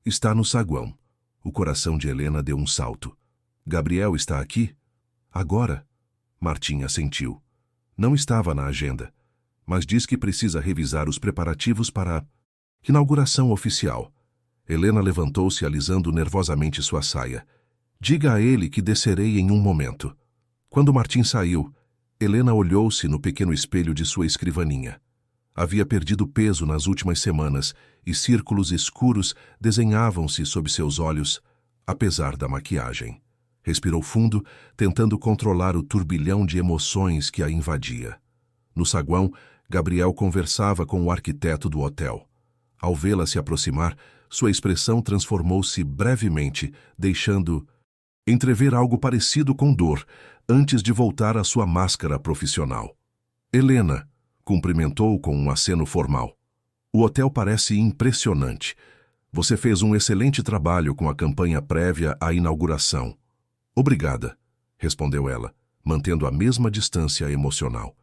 Está no saguão. O coração de Helena deu um salto. Gabriel está aqui? Agora? Martim assentiu. Não estava na agenda, mas diz que precisa revisar os preparativos para a inauguração oficial. Helena levantou-se alisando nervosamente sua saia. Diga a ele que descerei em um momento. Quando Martim saiu, Helena olhou-se no pequeno espelho de sua escrivaninha. Havia perdido peso nas últimas semanas e círculos escuros desenhavam-se sob seus olhos, apesar da maquiagem. Respirou fundo, tentando controlar o turbilhão de emoções que a invadia. No saguão, Gabriel conversava com o arquiteto do hotel. Ao vê-la se aproximar, sua expressão transformou-se brevemente, deixando entrever algo parecido com dor, antes de voltar à sua máscara profissional. Helena, cumprimentou com um aceno formal. O hotel parece impressionante. Você fez um excelente trabalho com a campanha prévia à inauguração. Obrigada, respondeu ela, mantendo a mesma distância emocional.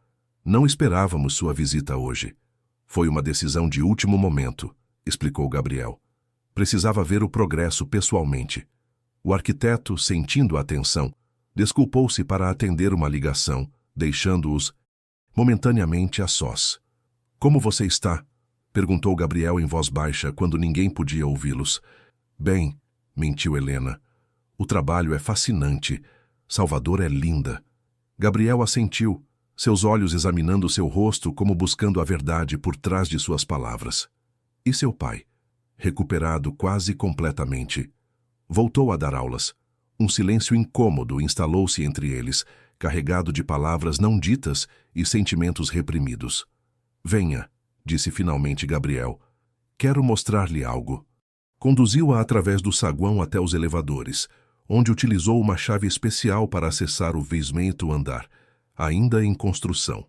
Não esperávamos sua visita hoje. Foi uma decisão de último momento, explicou Gabriel. Precisava ver o progresso pessoalmente. O arquiteto, sentindo a tensão, desculpou-se para atender uma ligação, deixando-os momentaneamente a sós. Como você está? Perguntou Gabriel em voz baixa quando ninguém podia ouvi-los. Bem, mentiu Helena. O trabalho é fascinante. Salvador é linda. Gabriel assentiu, seus olhos examinando seu rosto como buscando a verdade por trás de suas palavras. E seu pai? Recuperado quase completamente. Voltou a dar aulas. Um silêncio incômodo instalou-se entre eles, carregado de palavras não ditas e sentimentos reprimidos. Venha, disse finalmente Gabriel. Quero mostrar-lhe algo. Conduziu-a através do saguão até os elevadores, onde utilizou uma chave especial para acessar o 20º andar, ainda em construção.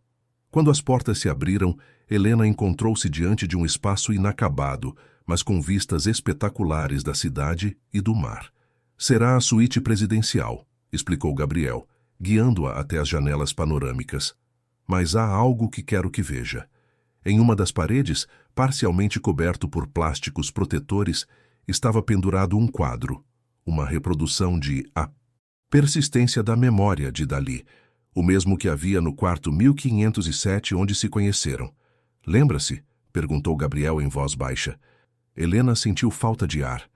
Quando as portas se abriram, Helena encontrou-se diante de um espaço inacabado, mas com vistas espetaculares da cidade e do mar. Será a suíte presidencial, explicou Gabriel, guiando-a até as janelas panorâmicas. Mas há algo que quero que veja. Em uma das paredes, parcialmente coberto por plásticos protetores, estava pendurado um quadro, uma reprodução de A Persistência da Memória de Dalí, o mesmo que havia no quarto 1507 onde se conheceram. Lembra-se? Perguntou Gabriel em voz baixa. Helena sentiu falta de ar.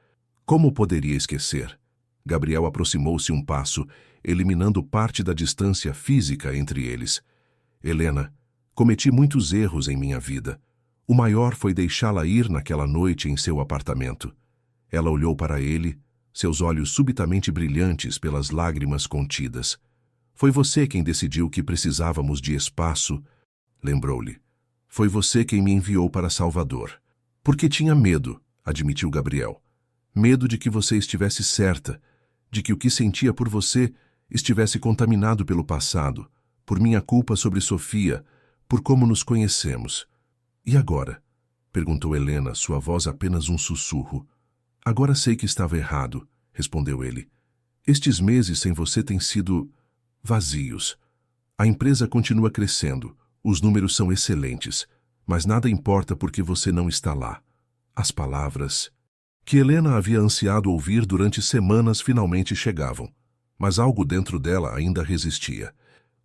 Como poderia esquecer? Gabriel aproximou-se um passo, eliminando parte da distância física entre eles. Helena, cometi muitos erros em minha vida. O maior foi deixá-la ir naquela noite em seu apartamento. Ela olhou para ele, seus olhos subitamente brilhantes pelas lágrimas contidas. Foi você quem decidiu que precisávamos de espaço, lembrou-lhe. Foi você quem me enviou para Salvador. Porque tinha medo, admitiu Gabriel. Medo de que você estivesse certa, de que o que sentia por você estivesse contaminado pelo passado, por minha culpa sobre Sofia, por como nos conhecemos. E agora? Perguntou Helena, sua voz apenas um sussurro. Agora sei que estava errado, respondeu ele. Estes meses sem você têm sido vazios. A empresa continua crescendo, os números são excelentes, mas nada importa porque você não está lá. As palavras que Helena havia ansiado ouvir durante semanas finalmente chegavam, mas algo dentro dela ainda resistia.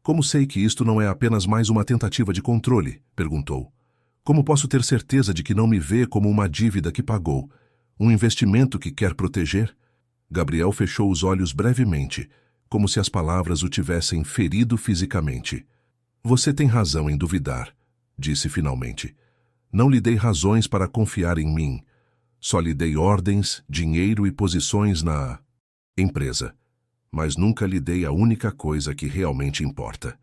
Como sei que isto não é apenas mais uma tentativa de controle? Perguntou. Como posso ter certeza de que não me vê como uma dívida que pagou, um investimento que quer proteger? Gabriel fechou os olhos brevemente, como se as palavras o tivessem ferido fisicamente. Você tem razão em duvidar, disse finalmente. Não lhe dei razões para confiar em mim. Só lhe dei ordens, dinheiro e posições na empresa. Mas nunca lhe dei a única coisa que realmente importa.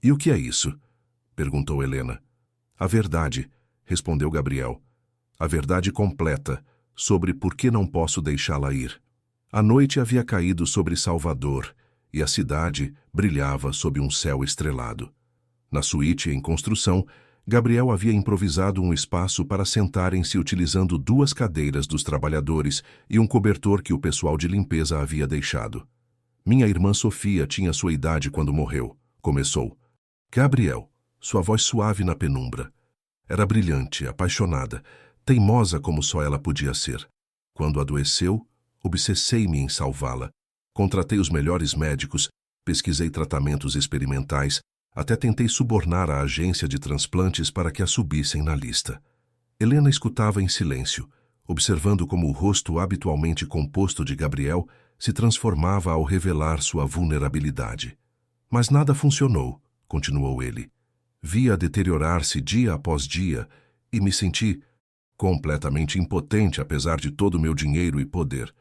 E o que é isso? Perguntou Helena. A verdade, respondeu Gabriel. A verdade completa, sobre por que não posso deixá-la ir. A noite havia caído sobre Salvador, e a cidade brilhava sob um céu estrelado. Na suíte em construção, Gabriel havia improvisado um espaço para sentarem-se utilizando 2 cadeiras dos trabalhadores e um cobertor que o pessoal de limpeza havia deixado. Minha irmã Sofia tinha sua idade quando morreu, começou. Gabriel, sua voz suave na penumbra. Era brilhante, apaixonada, teimosa como só ela podia ser. Quando adoeceu, obsessei-me em salvá-la. Contratei os melhores médicos, pesquisei tratamentos experimentais, até tentei subornar a agência de transplantes para que a subissem na lista. Helena escutava em silêncio, observando como o rosto habitualmente composto de Gabriel se transformava ao revelar sua vulnerabilidade. Mas nada funcionou, continuou ele. Vi-a deteriorar-se dia após dia e me senti completamente impotente apesar de todo o meu dinheiro e poder.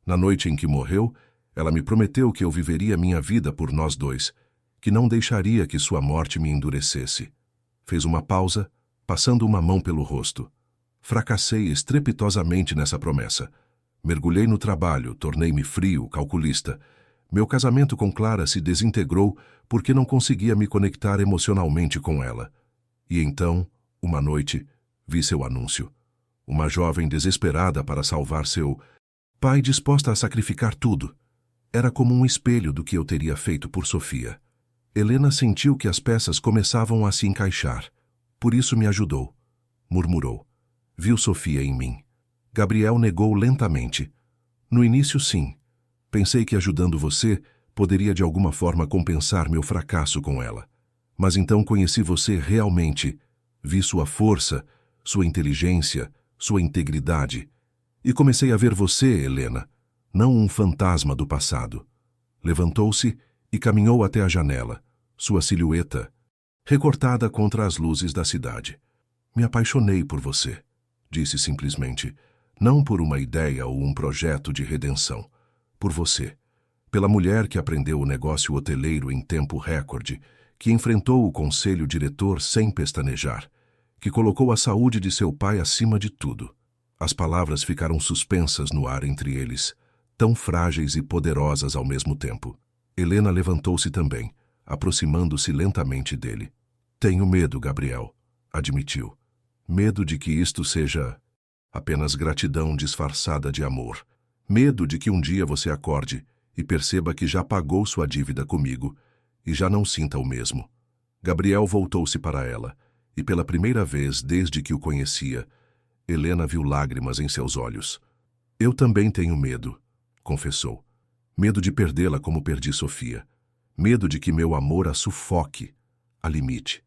Na noite em que morreu, ela me prometeu que eu viveria minha vida por nós dois, que não deixaria que sua morte me endurecesse. Fez uma pausa, passando uma mão pelo rosto. Fracassei estrepitosamente nessa promessa. Mergulhei no trabalho, tornei-me frio, calculista. Meu casamento com Clara se desintegrou porque não conseguia me conectar emocionalmente com ela. E então, uma noite, vi seu anúncio. Uma jovem desesperada para salvar seu pai, disposta a sacrificar tudo. Era como um espelho do que eu teria feito por Sofia. Helena sentiu que as peças começavam a se encaixar. Por isso me ajudou. Murmurou. Viu Sofia em mim. Gabriel negou lentamente. No início, sim. Pensei que ajudando você poderia de alguma forma compensar meu fracasso com ela. Mas então conheci você realmente. Vi sua força, sua inteligência, sua integridade. E comecei a ver você, Helena, não um fantasma do passado. Levantou-se e caminhou até a janela, sua silhueta recortada contra as luzes da cidade. Me apaixonei por você, disse simplesmente, não por uma ideia ou um projeto de redenção. Por você, pela mulher que aprendeu o negócio hoteleiro em tempo recorde, que enfrentou o conselho diretor sem pestanejar, que colocou a saúde de seu pai acima de tudo. As palavras ficaram suspensas no ar entre eles, tão frágeis e poderosas ao mesmo tempo. Helena levantou-se também, aproximando-se lentamente dele. Tenho medo, Gabriel, admitiu. Medo de que isto seja apenas gratidão disfarçada de amor. Medo de que um dia você acorde e perceba que já pagou sua dívida comigo e já não sinta o mesmo. Gabriel voltou-se para ela, e pela primeira vez desde que o conhecia, Helena viu lágrimas em seus olhos. Eu também tenho medo, confessou. Medo de perdê-la como perdi Sofia. Medo de que meu amor a sufoque, a limite.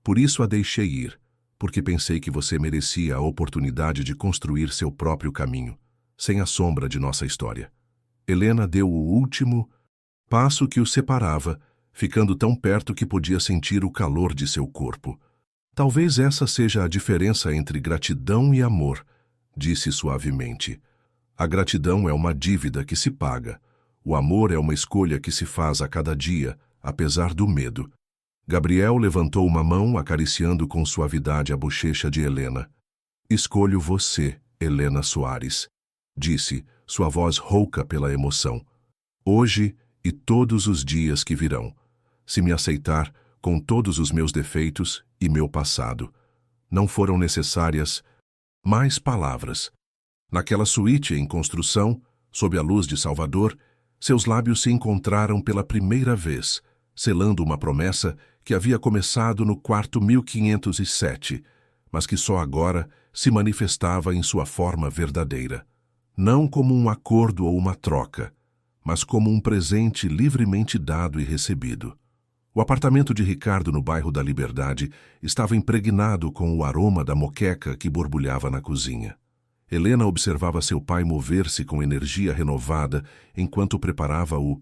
Por isso a deixei ir, porque pensei que você merecia a oportunidade de construir seu próprio caminho, sem a sombra de nossa história. Helena deu o último passo que os separava, ficando tão perto que podia sentir o calor de seu corpo. Talvez essa seja a diferença entre gratidão e amor, disse suavemente. A gratidão é uma dívida que se paga. O amor é uma escolha que se faz a cada dia, apesar do medo. Gabriel levantou uma mão, acariciando com suavidade a bochecha de Helena. Escolho você, Helena Soares, disse, sua voz rouca pela emoção. Hoje e todos os dias que virão. Se me aceitar, com todos os meus defeitos e meu passado. Não foram necessárias mais palavras. Naquela suíte em construção, sob a luz de Salvador, seus lábios se encontraram pela primeira vez, selando uma promessa que havia começado no quarto 1507, mas que só agora se manifestava em sua forma verdadeira. Não como um acordo ou uma troca, mas como um presente livremente dado e recebido. O apartamento de Ricardo no bairro da Liberdade estava impregnado com o aroma da moqueca que borbulhava na cozinha. Helena observava seu pai mover-se com energia renovada enquanto preparava o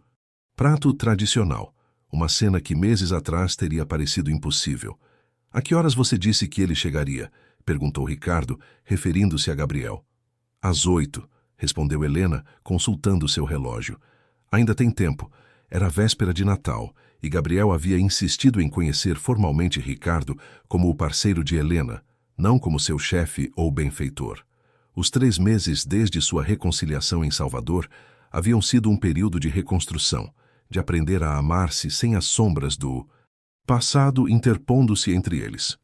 prato tradicional, uma cena que meses atrás teria parecido impossível. — A que horas você disse que ele chegaria? Perguntou Ricardo, referindo-se a Gabriel. — Às 8, respondeu Helena, consultando seu relógio. Ainda tem tempo. Era véspera de Natal, e Gabriel havia insistido em conhecer formalmente Ricardo como o parceiro de Helena, não como seu chefe ou benfeitor. Os 3 meses desde sua reconciliação em Salvador haviam sido um período de reconstrução, de aprender a amar-se sem as sombras do passado interpondo-se entre eles.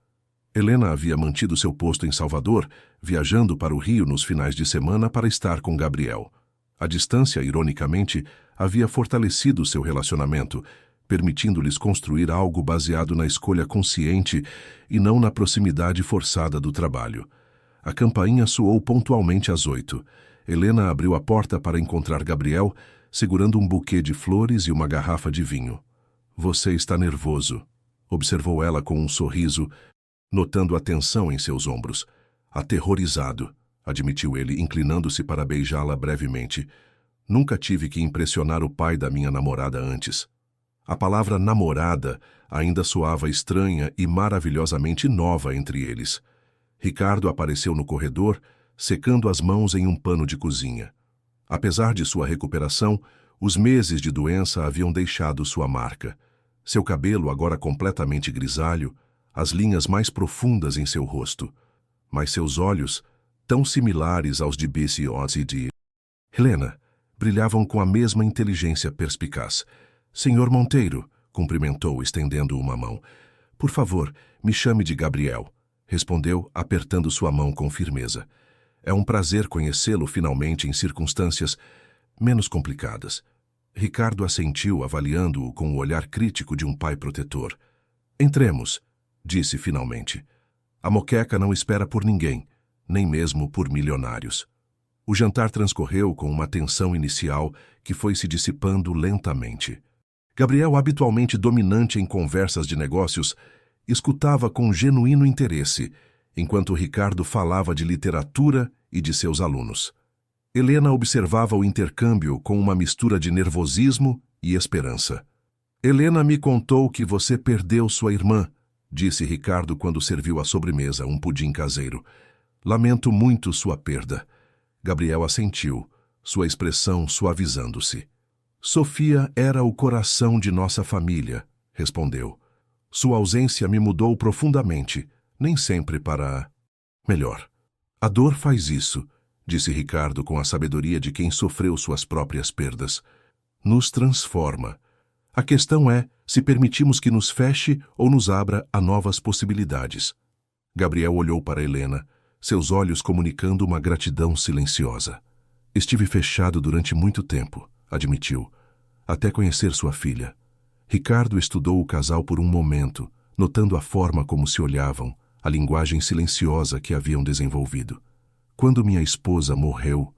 Helena havia mantido seu posto em Salvador, viajando para o Rio nos finais de semana para estar com Gabriel. A distância, ironicamente, havia fortalecido seu relacionamento, permitindo-lhes construir algo baseado na escolha consciente e não na proximidade forçada do trabalho. A campainha soou pontualmente às 8. Helena abriu a porta para encontrar Gabriel, segurando um buquê de flores e uma garrafa de vinho. — Você está nervoso, observou ela com um sorriso, notando a tensão em seus ombros. — Aterrorizado, admitiu ele, inclinando-se para beijá-la brevemente. Nunca tive que impressionar o pai da minha namorada antes. A palavra namorada ainda soava estranha e maravilhosamente nova entre eles. Ricardo apareceu no corredor, secando as mãos em um pano de cozinha. Apesar de sua recuperação, os meses de doença haviam deixado sua marca. Seu cabelo, agora completamente grisalho, as linhas mais profundas em seu rosto. Mas seus olhos, tão similares aos de Bessie e de Helena, brilhavam com a mesma inteligência perspicaz. Senhor Monteiro, cumprimentou, estendendo uma mão. Por favor, me chame de Gabriel, respondeu, apertando sua mão com firmeza. É um prazer conhecê-lo finalmente em circunstâncias menos complicadas. Ricardo assentiu, avaliando-o com o olhar crítico de um pai protetor. Entremos, disse finalmente. A moqueca não espera por ninguém, nem mesmo por milionários. O jantar transcorreu com uma tensão inicial que foi se dissipando lentamente. Gabriel, habitualmente dominante em conversas de negócios, escutava com genuíno interesse, enquanto Ricardo falava de literatura e de seus alunos. Helena observava o intercâmbio com uma mistura de nervosismo e esperança. Helena me contou que você perdeu sua irmã, disse Ricardo quando serviu à sobremesa um pudim caseiro. Lamento muito sua perda. Gabriel assentiu, sua expressão suavizando-se. Sofia era o coração de nossa família, respondeu. Sua ausência me mudou profundamente, nem sempre para melhor. A dor faz isso, disse Ricardo com a sabedoria de quem sofreu suas próprias perdas. Nos transforma. A questão é se permitimos que nos feche ou nos abra a novas possibilidades. Gabriel olhou para Helena, seus olhos comunicando uma gratidão silenciosa. Estive fechado durante muito tempo, admitiu, até conhecer sua filha. Ricardo estudou o casal por um momento, notando a forma como se olhavam, a linguagem silenciosa que haviam desenvolvido. Quando minha esposa morreu,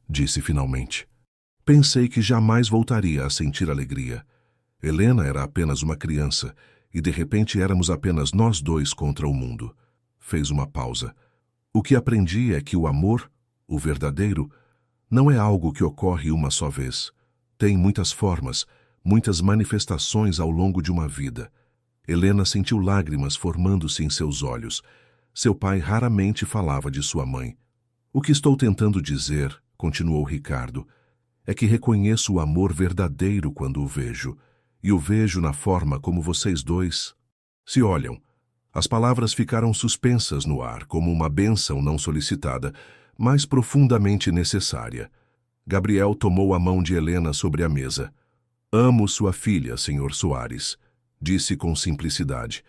disse finalmente, pensei que jamais voltaria a sentir alegria. Helena era apenas uma criança, e de repente éramos apenas nós dois contra o mundo. Fez uma pausa. O que aprendi é que o amor, o verdadeiro, não é algo que ocorre uma só vez. Tem muitas formas, muitas manifestações ao longo de uma vida. Helena sentiu lágrimas formando-se em seus olhos. Seu pai raramente falava de sua mãe. O que estou tentando dizer, continuou Ricardo, é que reconheço o amor verdadeiro quando o vejo, e o vejo na forma como vocês dois se olham. As palavras ficaram suspensas no ar, como uma bênção não solicitada, mas profundamente necessária. Gabriel tomou a mão de Helena sobre a mesa. Amo sua filha, Sr. Soares, disse com simplicidade,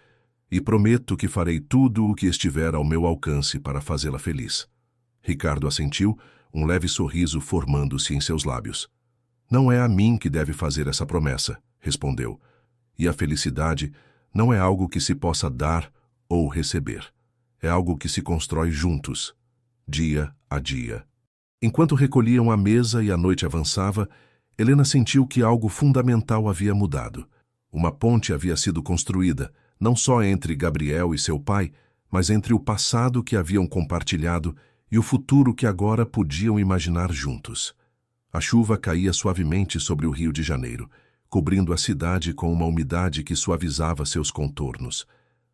e prometo que farei tudo o que estiver ao meu alcance para fazê-la feliz. Ricardo assentiu, um leve sorriso formando-se em seus lábios. Não é a mim que deve fazer essa promessa, respondeu. E a felicidade não é algo que se possa dar ou receber. É algo que se constrói juntos, dia a dia. Enquanto recolhiam a mesa e a noite avançava, Helena sentiu que algo fundamental havia mudado. Uma ponte havia sido construída, não só entre Gabriel e seu pai, mas entre o passado que haviam compartilhado e o futuro que agora podiam imaginar juntos. A chuva caía suavemente sobre o Rio de Janeiro, cobrindo a cidade com uma umidade que suavizava seus contornos.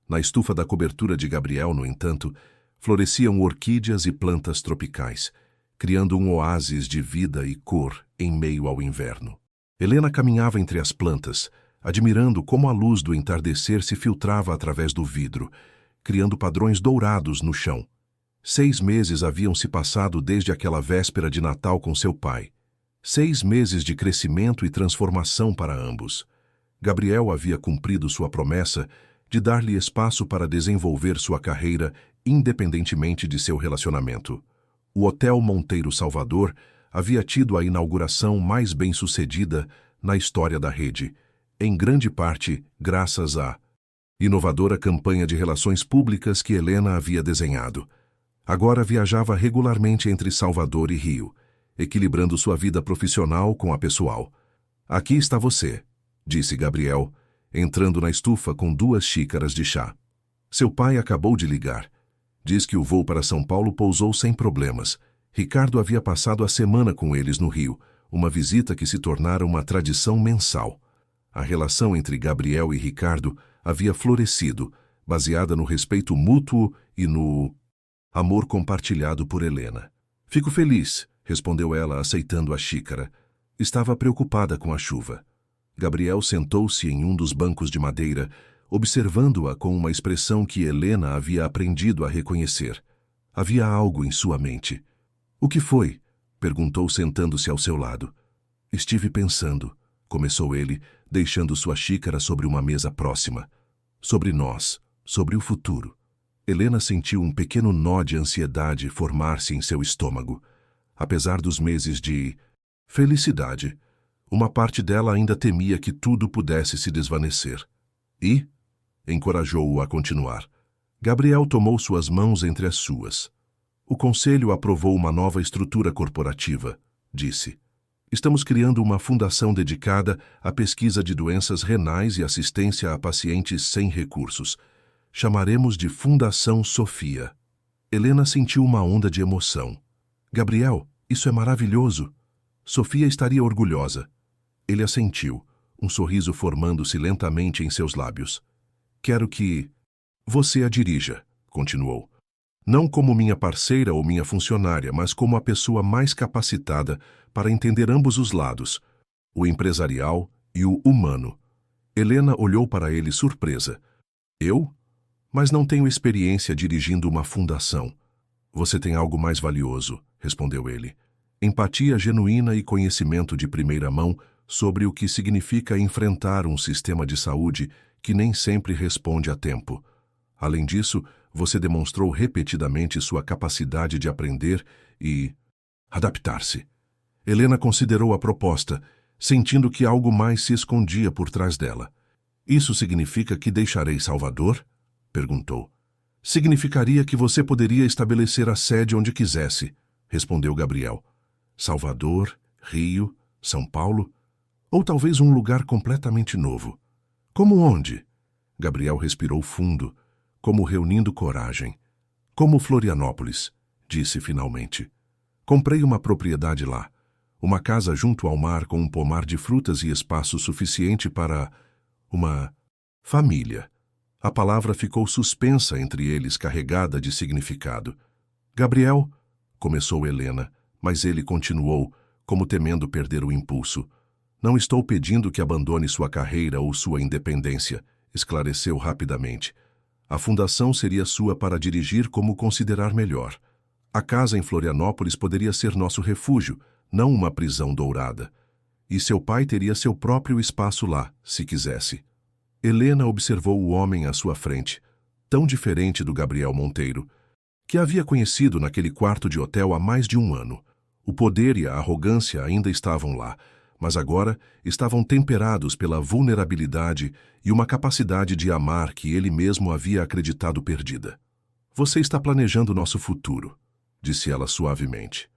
Na estufa da cobertura de Gabriel, no entanto, floresciam orquídeas e plantas tropicais, criando um oásis de vida e cor em meio ao inverno. Helena caminhava entre as plantas, admirando como a luz do entardecer se filtrava através do vidro, criando padrões dourados no chão. 6 meses haviam se passado desde aquela véspera de Natal com seu pai. 6 meses de crescimento e transformação para ambos. Gabriel havia cumprido sua promessa de dar-lhe espaço para desenvolver sua carreira independentemente de seu relacionamento. O Hotel Monteiro Salvador havia tido a inauguração mais bem-sucedida na história da rede, em grande parte graças à inovadora campanha de relações públicas que Helena havia desenhado. Agora viajava regularmente entre Salvador e Rio, equilibrando sua vida profissional com a pessoal. Aqui está você, disse Gabriel, entrando na estufa com 2 xícaras de chá. Seu pai acabou de ligar. Diz que o voo para São Paulo pousou sem problemas. Ricardo havia passado a semana com eles no Rio, uma visita que se tornara uma tradição mensal. A relação entre Gabriel e Ricardo havia florescido, baseada no respeito mútuo e no amor compartilhado por Helena. Fico feliz, respondeu ela, aceitando a xícara. Estava preocupada com a chuva. Gabriel sentou-se em um dos bancos de madeira, observando-a com uma expressão que Helena havia aprendido a reconhecer. Havia algo em sua mente. — O que foi? Perguntou, sentando-se ao seu lado. — Estive pensando, começou ele, deixando sua xícara sobre uma mesa próxima. Sobre nós, sobre o futuro. Helena sentiu um pequeno nó de ansiedade formar-se em seu estômago. Apesar dos meses de felicidade, uma parte dela ainda temia que tudo pudesse se desvanecer. E encorajou-o a continuar. Gabriel tomou suas mãos entre as suas. O conselho aprovou uma nova estrutura corporativa, disse. Estamos criando uma fundação dedicada à pesquisa de doenças renais e assistência a pacientes sem recursos. Chamaremos de Fundação Sofia. Helena sentiu uma onda de emoção. Gabriel, isso é maravilhoso. Sofia estaria orgulhosa. Ele assentiu, um sorriso formando-se lentamente em seus lábios. Quero que você a dirija, continuou. Não como minha parceira ou minha funcionária, mas como a pessoa mais capacitada para entender ambos os lados, o empresarial e o humano. Helena olhou para ele surpresa. Eu? Mas não tenho experiência dirigindo uma fundação. Você tem algo mais valioso, respondeu ele. Empatia genuína e conhecimento de primeira mão sobre o que significa enfrentar um sistema de saúde que nem sempre responde a tempo. Além disso, você demonstrou repetidamente sua capacidade de aprender e adaptar-se. Helena considerou a proposta, sentindo que algo mais se escondia por trás dela. Isso significa que deixarei Salvador? Perguntou. Significaria que você poderia estabelecer a sede onde quisesse, respondeu Gabriel. Salvador, Rio, São Paulo? Ou talvez um lugar completamente novo. Como onde? Gabriel respirou fundo, como reunindo coragem. Como Florianópolis, disse finalmente. Comprei uma propriedade lá. Uma casa junto ao mar com um pomar de frutas e espaço suficiente para uma família. A palavra ficou suspensa entre eles, carregada de significado. Gabriel, começou Helena, mas ele continuou, como temendo perder o impulso. Não estou pedindo que abandone sua carreira ou sua independência, esclareceu rapidamente. A fundação seria sua para dirigir como considerar melhor. A casa em Florianópolis poderia ser nosso refúgio, não uma prisão dourada. E seu pai teria seu próprio espaço lá, se quisesse. Helena observou o homem à sua frente, tão diferente do Gabriel Monteiro, que havia conhecido naquele quarto de hotel há mais de um ano. O poder e a arrogância ainda estavam lá, mas agora estavam temperados pela vulnerabilidade e uma capacidade de amar que ele mesmo havia acreditado perdida. Você está planejando nosso futuro, disse ela suavemente.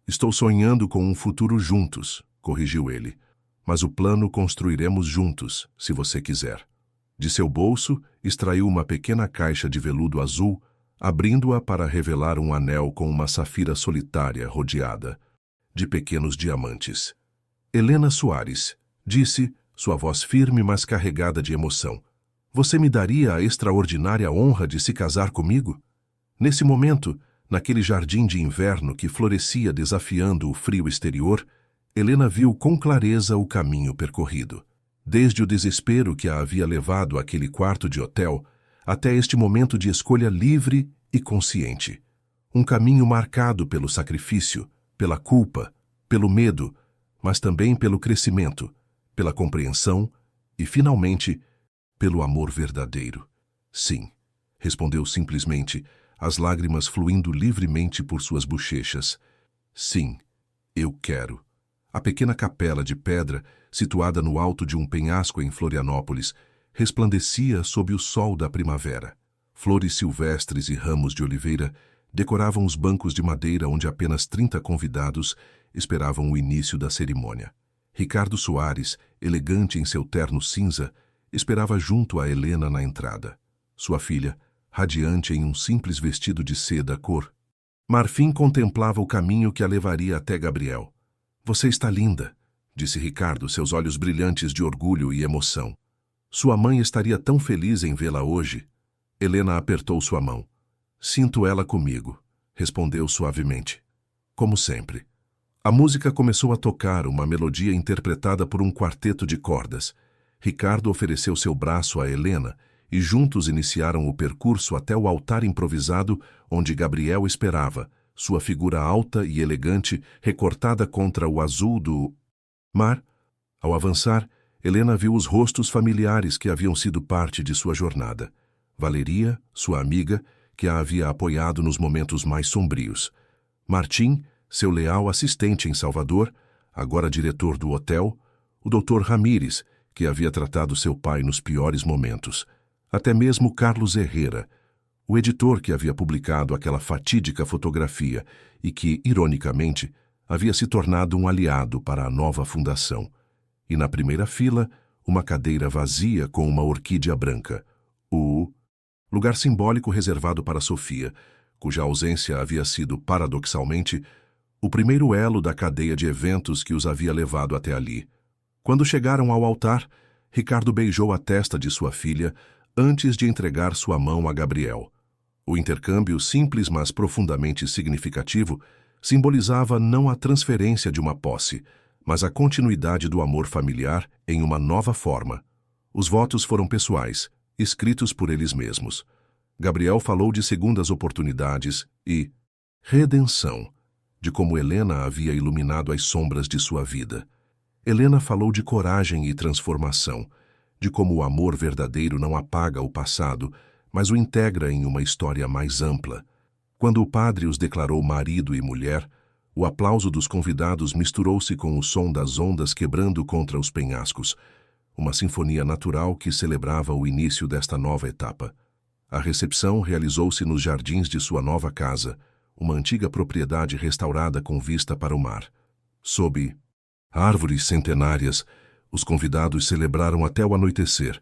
Estou sonhando com um futuro juntos, corrigiu ele. Mas o plano construiremos juntos, se você quiser. De seu bolso, extraiu uma pequena caixa de veludo azul, abrindo-a para revelar um anel com uma safira solitária rodeada de pequenos diamantes. Helena Soares, disse, sua voz firme mas carregada de emoção. Você me daria a extraordinária honra de se casar comigo? Nesse momento, naquele jardim de inverno que florescia desafiando o frio exterior, Helena viu com clareza o caminho percorrido. Desde o desespero que a havia levado àquele quarto de hotel, até este momento de escolha livre e consciente. Um caminho marcado pelo sacrifício, pela culpa, pelo medo, mas também pelo crescimento, pela compreensão e, finalmente, pelo amor verdadeiro. Sim, respondeu simplesmente, as lágrimas fluindo livremente por suas bochechas. Sim, eu quero. A pequena capela de pedra, situada no alto de um penhasco em Florianópolis, resplandecia sob o sol da primavera. Flores silvestres e ramos de oliveira decoravam os bancos de madeira onde apenas 30 convidados esperavam o início da cerimônia. Ricardo Soares, elegante em seu terno cinza, esperava junto a Helena na entrada. Sua filha, radiante em um simples vestido de seda cor marfim, contemplava o caminho que a levaria até Gabriel. Você está linda, disse Ricardo, seus olhos brilhantes de orgulho e emoção. Sua mãe estaria tão feliz em vê-la hoje. Helena apertou sua mão. Sinto ela comigo, respondeu suavemente. Como sempre. A música começou a tocar, uma melodia interpretada por um quarteto de cordas. Ricardo ofereceu seu braço a Helena e juntos iniciaram o percurso até o altar improvisado onde Gabriel esperava, sua figura alta e elegante recortada contra o azul do mar. Ao avançar, Helena viu os rostos familiares que haviam sido parte de sua jornada. Valeria, sua amiga, que a havia apoiado nos momentos mais sombrios. Martim, seu leal assistente em Salvador, agora diretor do hotel. O Dr. Ramírez, que havia tratado seu pai nos piores momentos. Até mesmo Carlos Herrera, o editor que havia publicado aquela fatídica fotografia e que, ironicamente, havia se tornado um aliado para a nova fundação. E na primeira fila, uma cadeira vazia com uma orquídea branca. O lugar simbólico reservado para Sofia, cuja ausência havia sido, paradoxalmente, o primeiro elo da cadeia de eventos que os havia levado até ali. Quando chegaram ao altar, Ricardo beijou a testa de sua filha antes de entregar sua mão a Gabriel. O intercâmbio, simples mas profundamente significativo, simbolizava não a transferência de uma posse, mas a continuidade do amor familiar em uma nova forma. Os votos foram pessoais, escritos por eles mesmos. Gabriel falou de segundas oportunidades e redenção, de como Helena havia iluminado as sombras de sua vida. Helena falou de coragem e transformação, de como o amor verdadeiro não apaga o passado, mas o integra em uma história mais ampla. Quando o padre os declarou marido e mulher, o aplauso dos convidados misturou-se com o som das ondas quebrando contra os penhascos, uma sinfonia natural que celebrava o início desta nova etapa. A recepção realizou-se nos jardins de sua nova casa, uma antiga propriedade restaurada com vista para o mar. Sob árvores centenárias, os convidados celebraram até o anoitecer,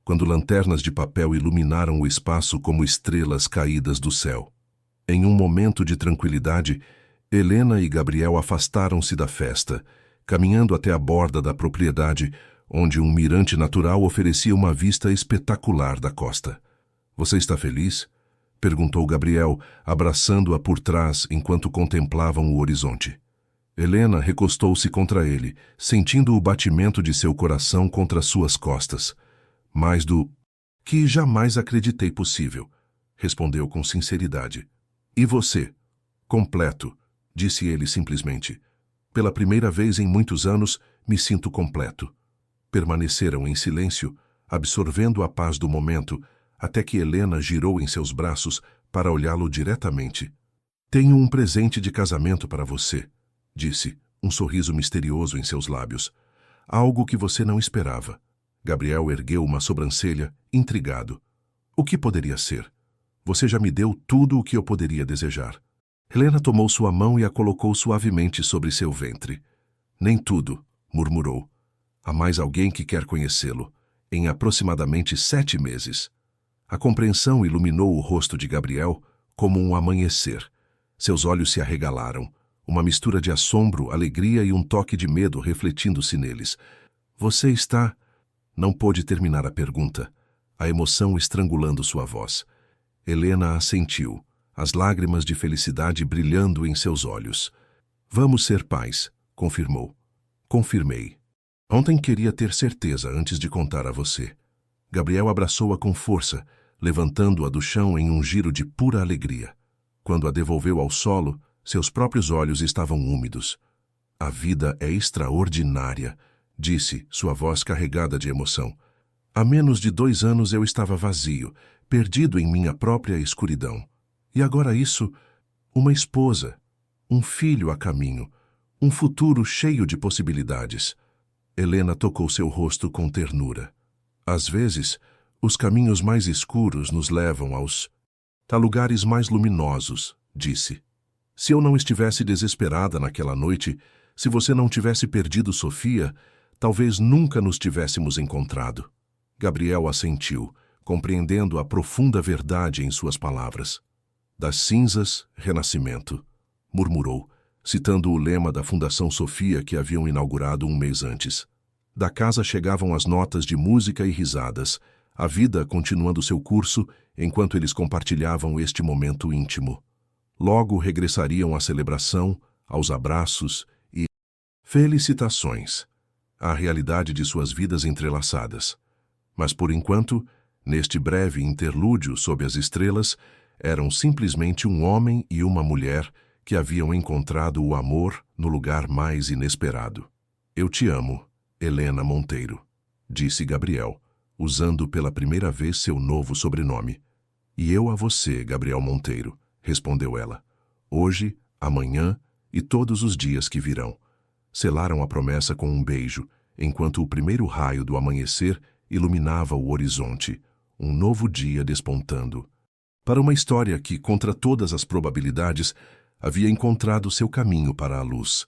quando lanternas de papel iluminaram o espaço como estrelas caídas do céu. Em um momento de tranquilidade, Helena e Gabriel afastaram-se da festa, caminhando até a borda da propriedade, onde um mirante natural oferecia uma vista espetacular da costa. "Você está feliz?" perguntou Gabriel, abraçando-a por trás enquanto contemplavam o horizonte. Helena recostou-se contra ele, sentindo o batimento de seu coração contra suas costas. "Mais do que jamais acreditei possível", respondeu com sinceridade. "E você?" "Completo", disse ele simplesmente. "Pela primeira vez em muitos anos, me sinto completo." Permaneceram em silêncio, absorvendo a paz do momento, até que Helena girou em seus braços para olhá-lo diretamente. "Tenho um presente de casamento para você", disse, um sorriso misterioso em seus lábios. "Algo que você não esperava." Gabriel ergueu uma sobrancelha, intrigado. "O que poderia ser? Você já me deu tudo o que eu poderia desejar." Helena tomou sua mão e a colocou suavemente sobre seu ventre. "Nem tudo", murmurou. "Há mais alguém que quer conhecê-lo, em aproximadamente 7 meses." A compreensão iluminou o rosto de Gabriel como um amanhecer. Seus olhos se arregalaram, uma mistura de assombro, alegria e um toque de medo refletindo-se neles. "Você está..." Não pôde terminar a pergunta, a emoção estrangulando sua voz. Helena assentiu, as lágrimas de felicidade brilhando em seus olhos. "Vamos ser pais", confirmou. "Confirmei. Ontem queria ter certeza antes de contar a você." Gabriel abraçou-a com força, levantando-a do chão em um giro de pura alegria. Quando a devolveu ao solo, seus próprios olhos estavam úmidos. "A vida é extraordinária", disse, sua voz carregada de emoção. "Há menos de 2 anos eu estava vazio, perdido em minha própria escuridão. E agora isso, uma esposa, um filho a caminho, um futuro cheio de possibilidades." Helena tocou seu rosto com ternura. "Às vezes, os caminhos mais escuros nos levam a lugares mais luminosos", disse. "Se eu não estivesse desesperada naquela noite, se você não tivesse perdido Sofia, talvez nunca nos tivéssemos encontrado." Gabriel assentiu, compreendendo a profunda verdade em suas palavras. "Das cinzas, renascimento", murmurou, citando o lema da Fundação Sofia que haviam inaugurado um mês antes. Da casa chegavam as notas de música e risadas, a vida continuando seu curso enquanto eles compartilhavam este momento íntimo. Logo regressariam à celebração, aos abraços Felicitações! A realidade de suas vidas entrelaçadas. Mas por enquanto, neste breve interlúdio sob as estrelas, eram simplesmente um homem e uma mulher que haviam encontrado o amor no lugar mais inesperado. Eu te amo, Helena Monteiro, disse Gabriel, usando pela primeira vez seu novo sobrenome. E eu a você, Gabriel Monteiro, respondeu ela. Hoje, amanhã e todos os dias que virão. Selaram a promessa com um beijo, enquanto o primeiro raio do amanhecer iluminava o horizonte, um novo dia despontando. Para uma história que, contra todas as probabilidades, havia encontrado seu caminho para a luz.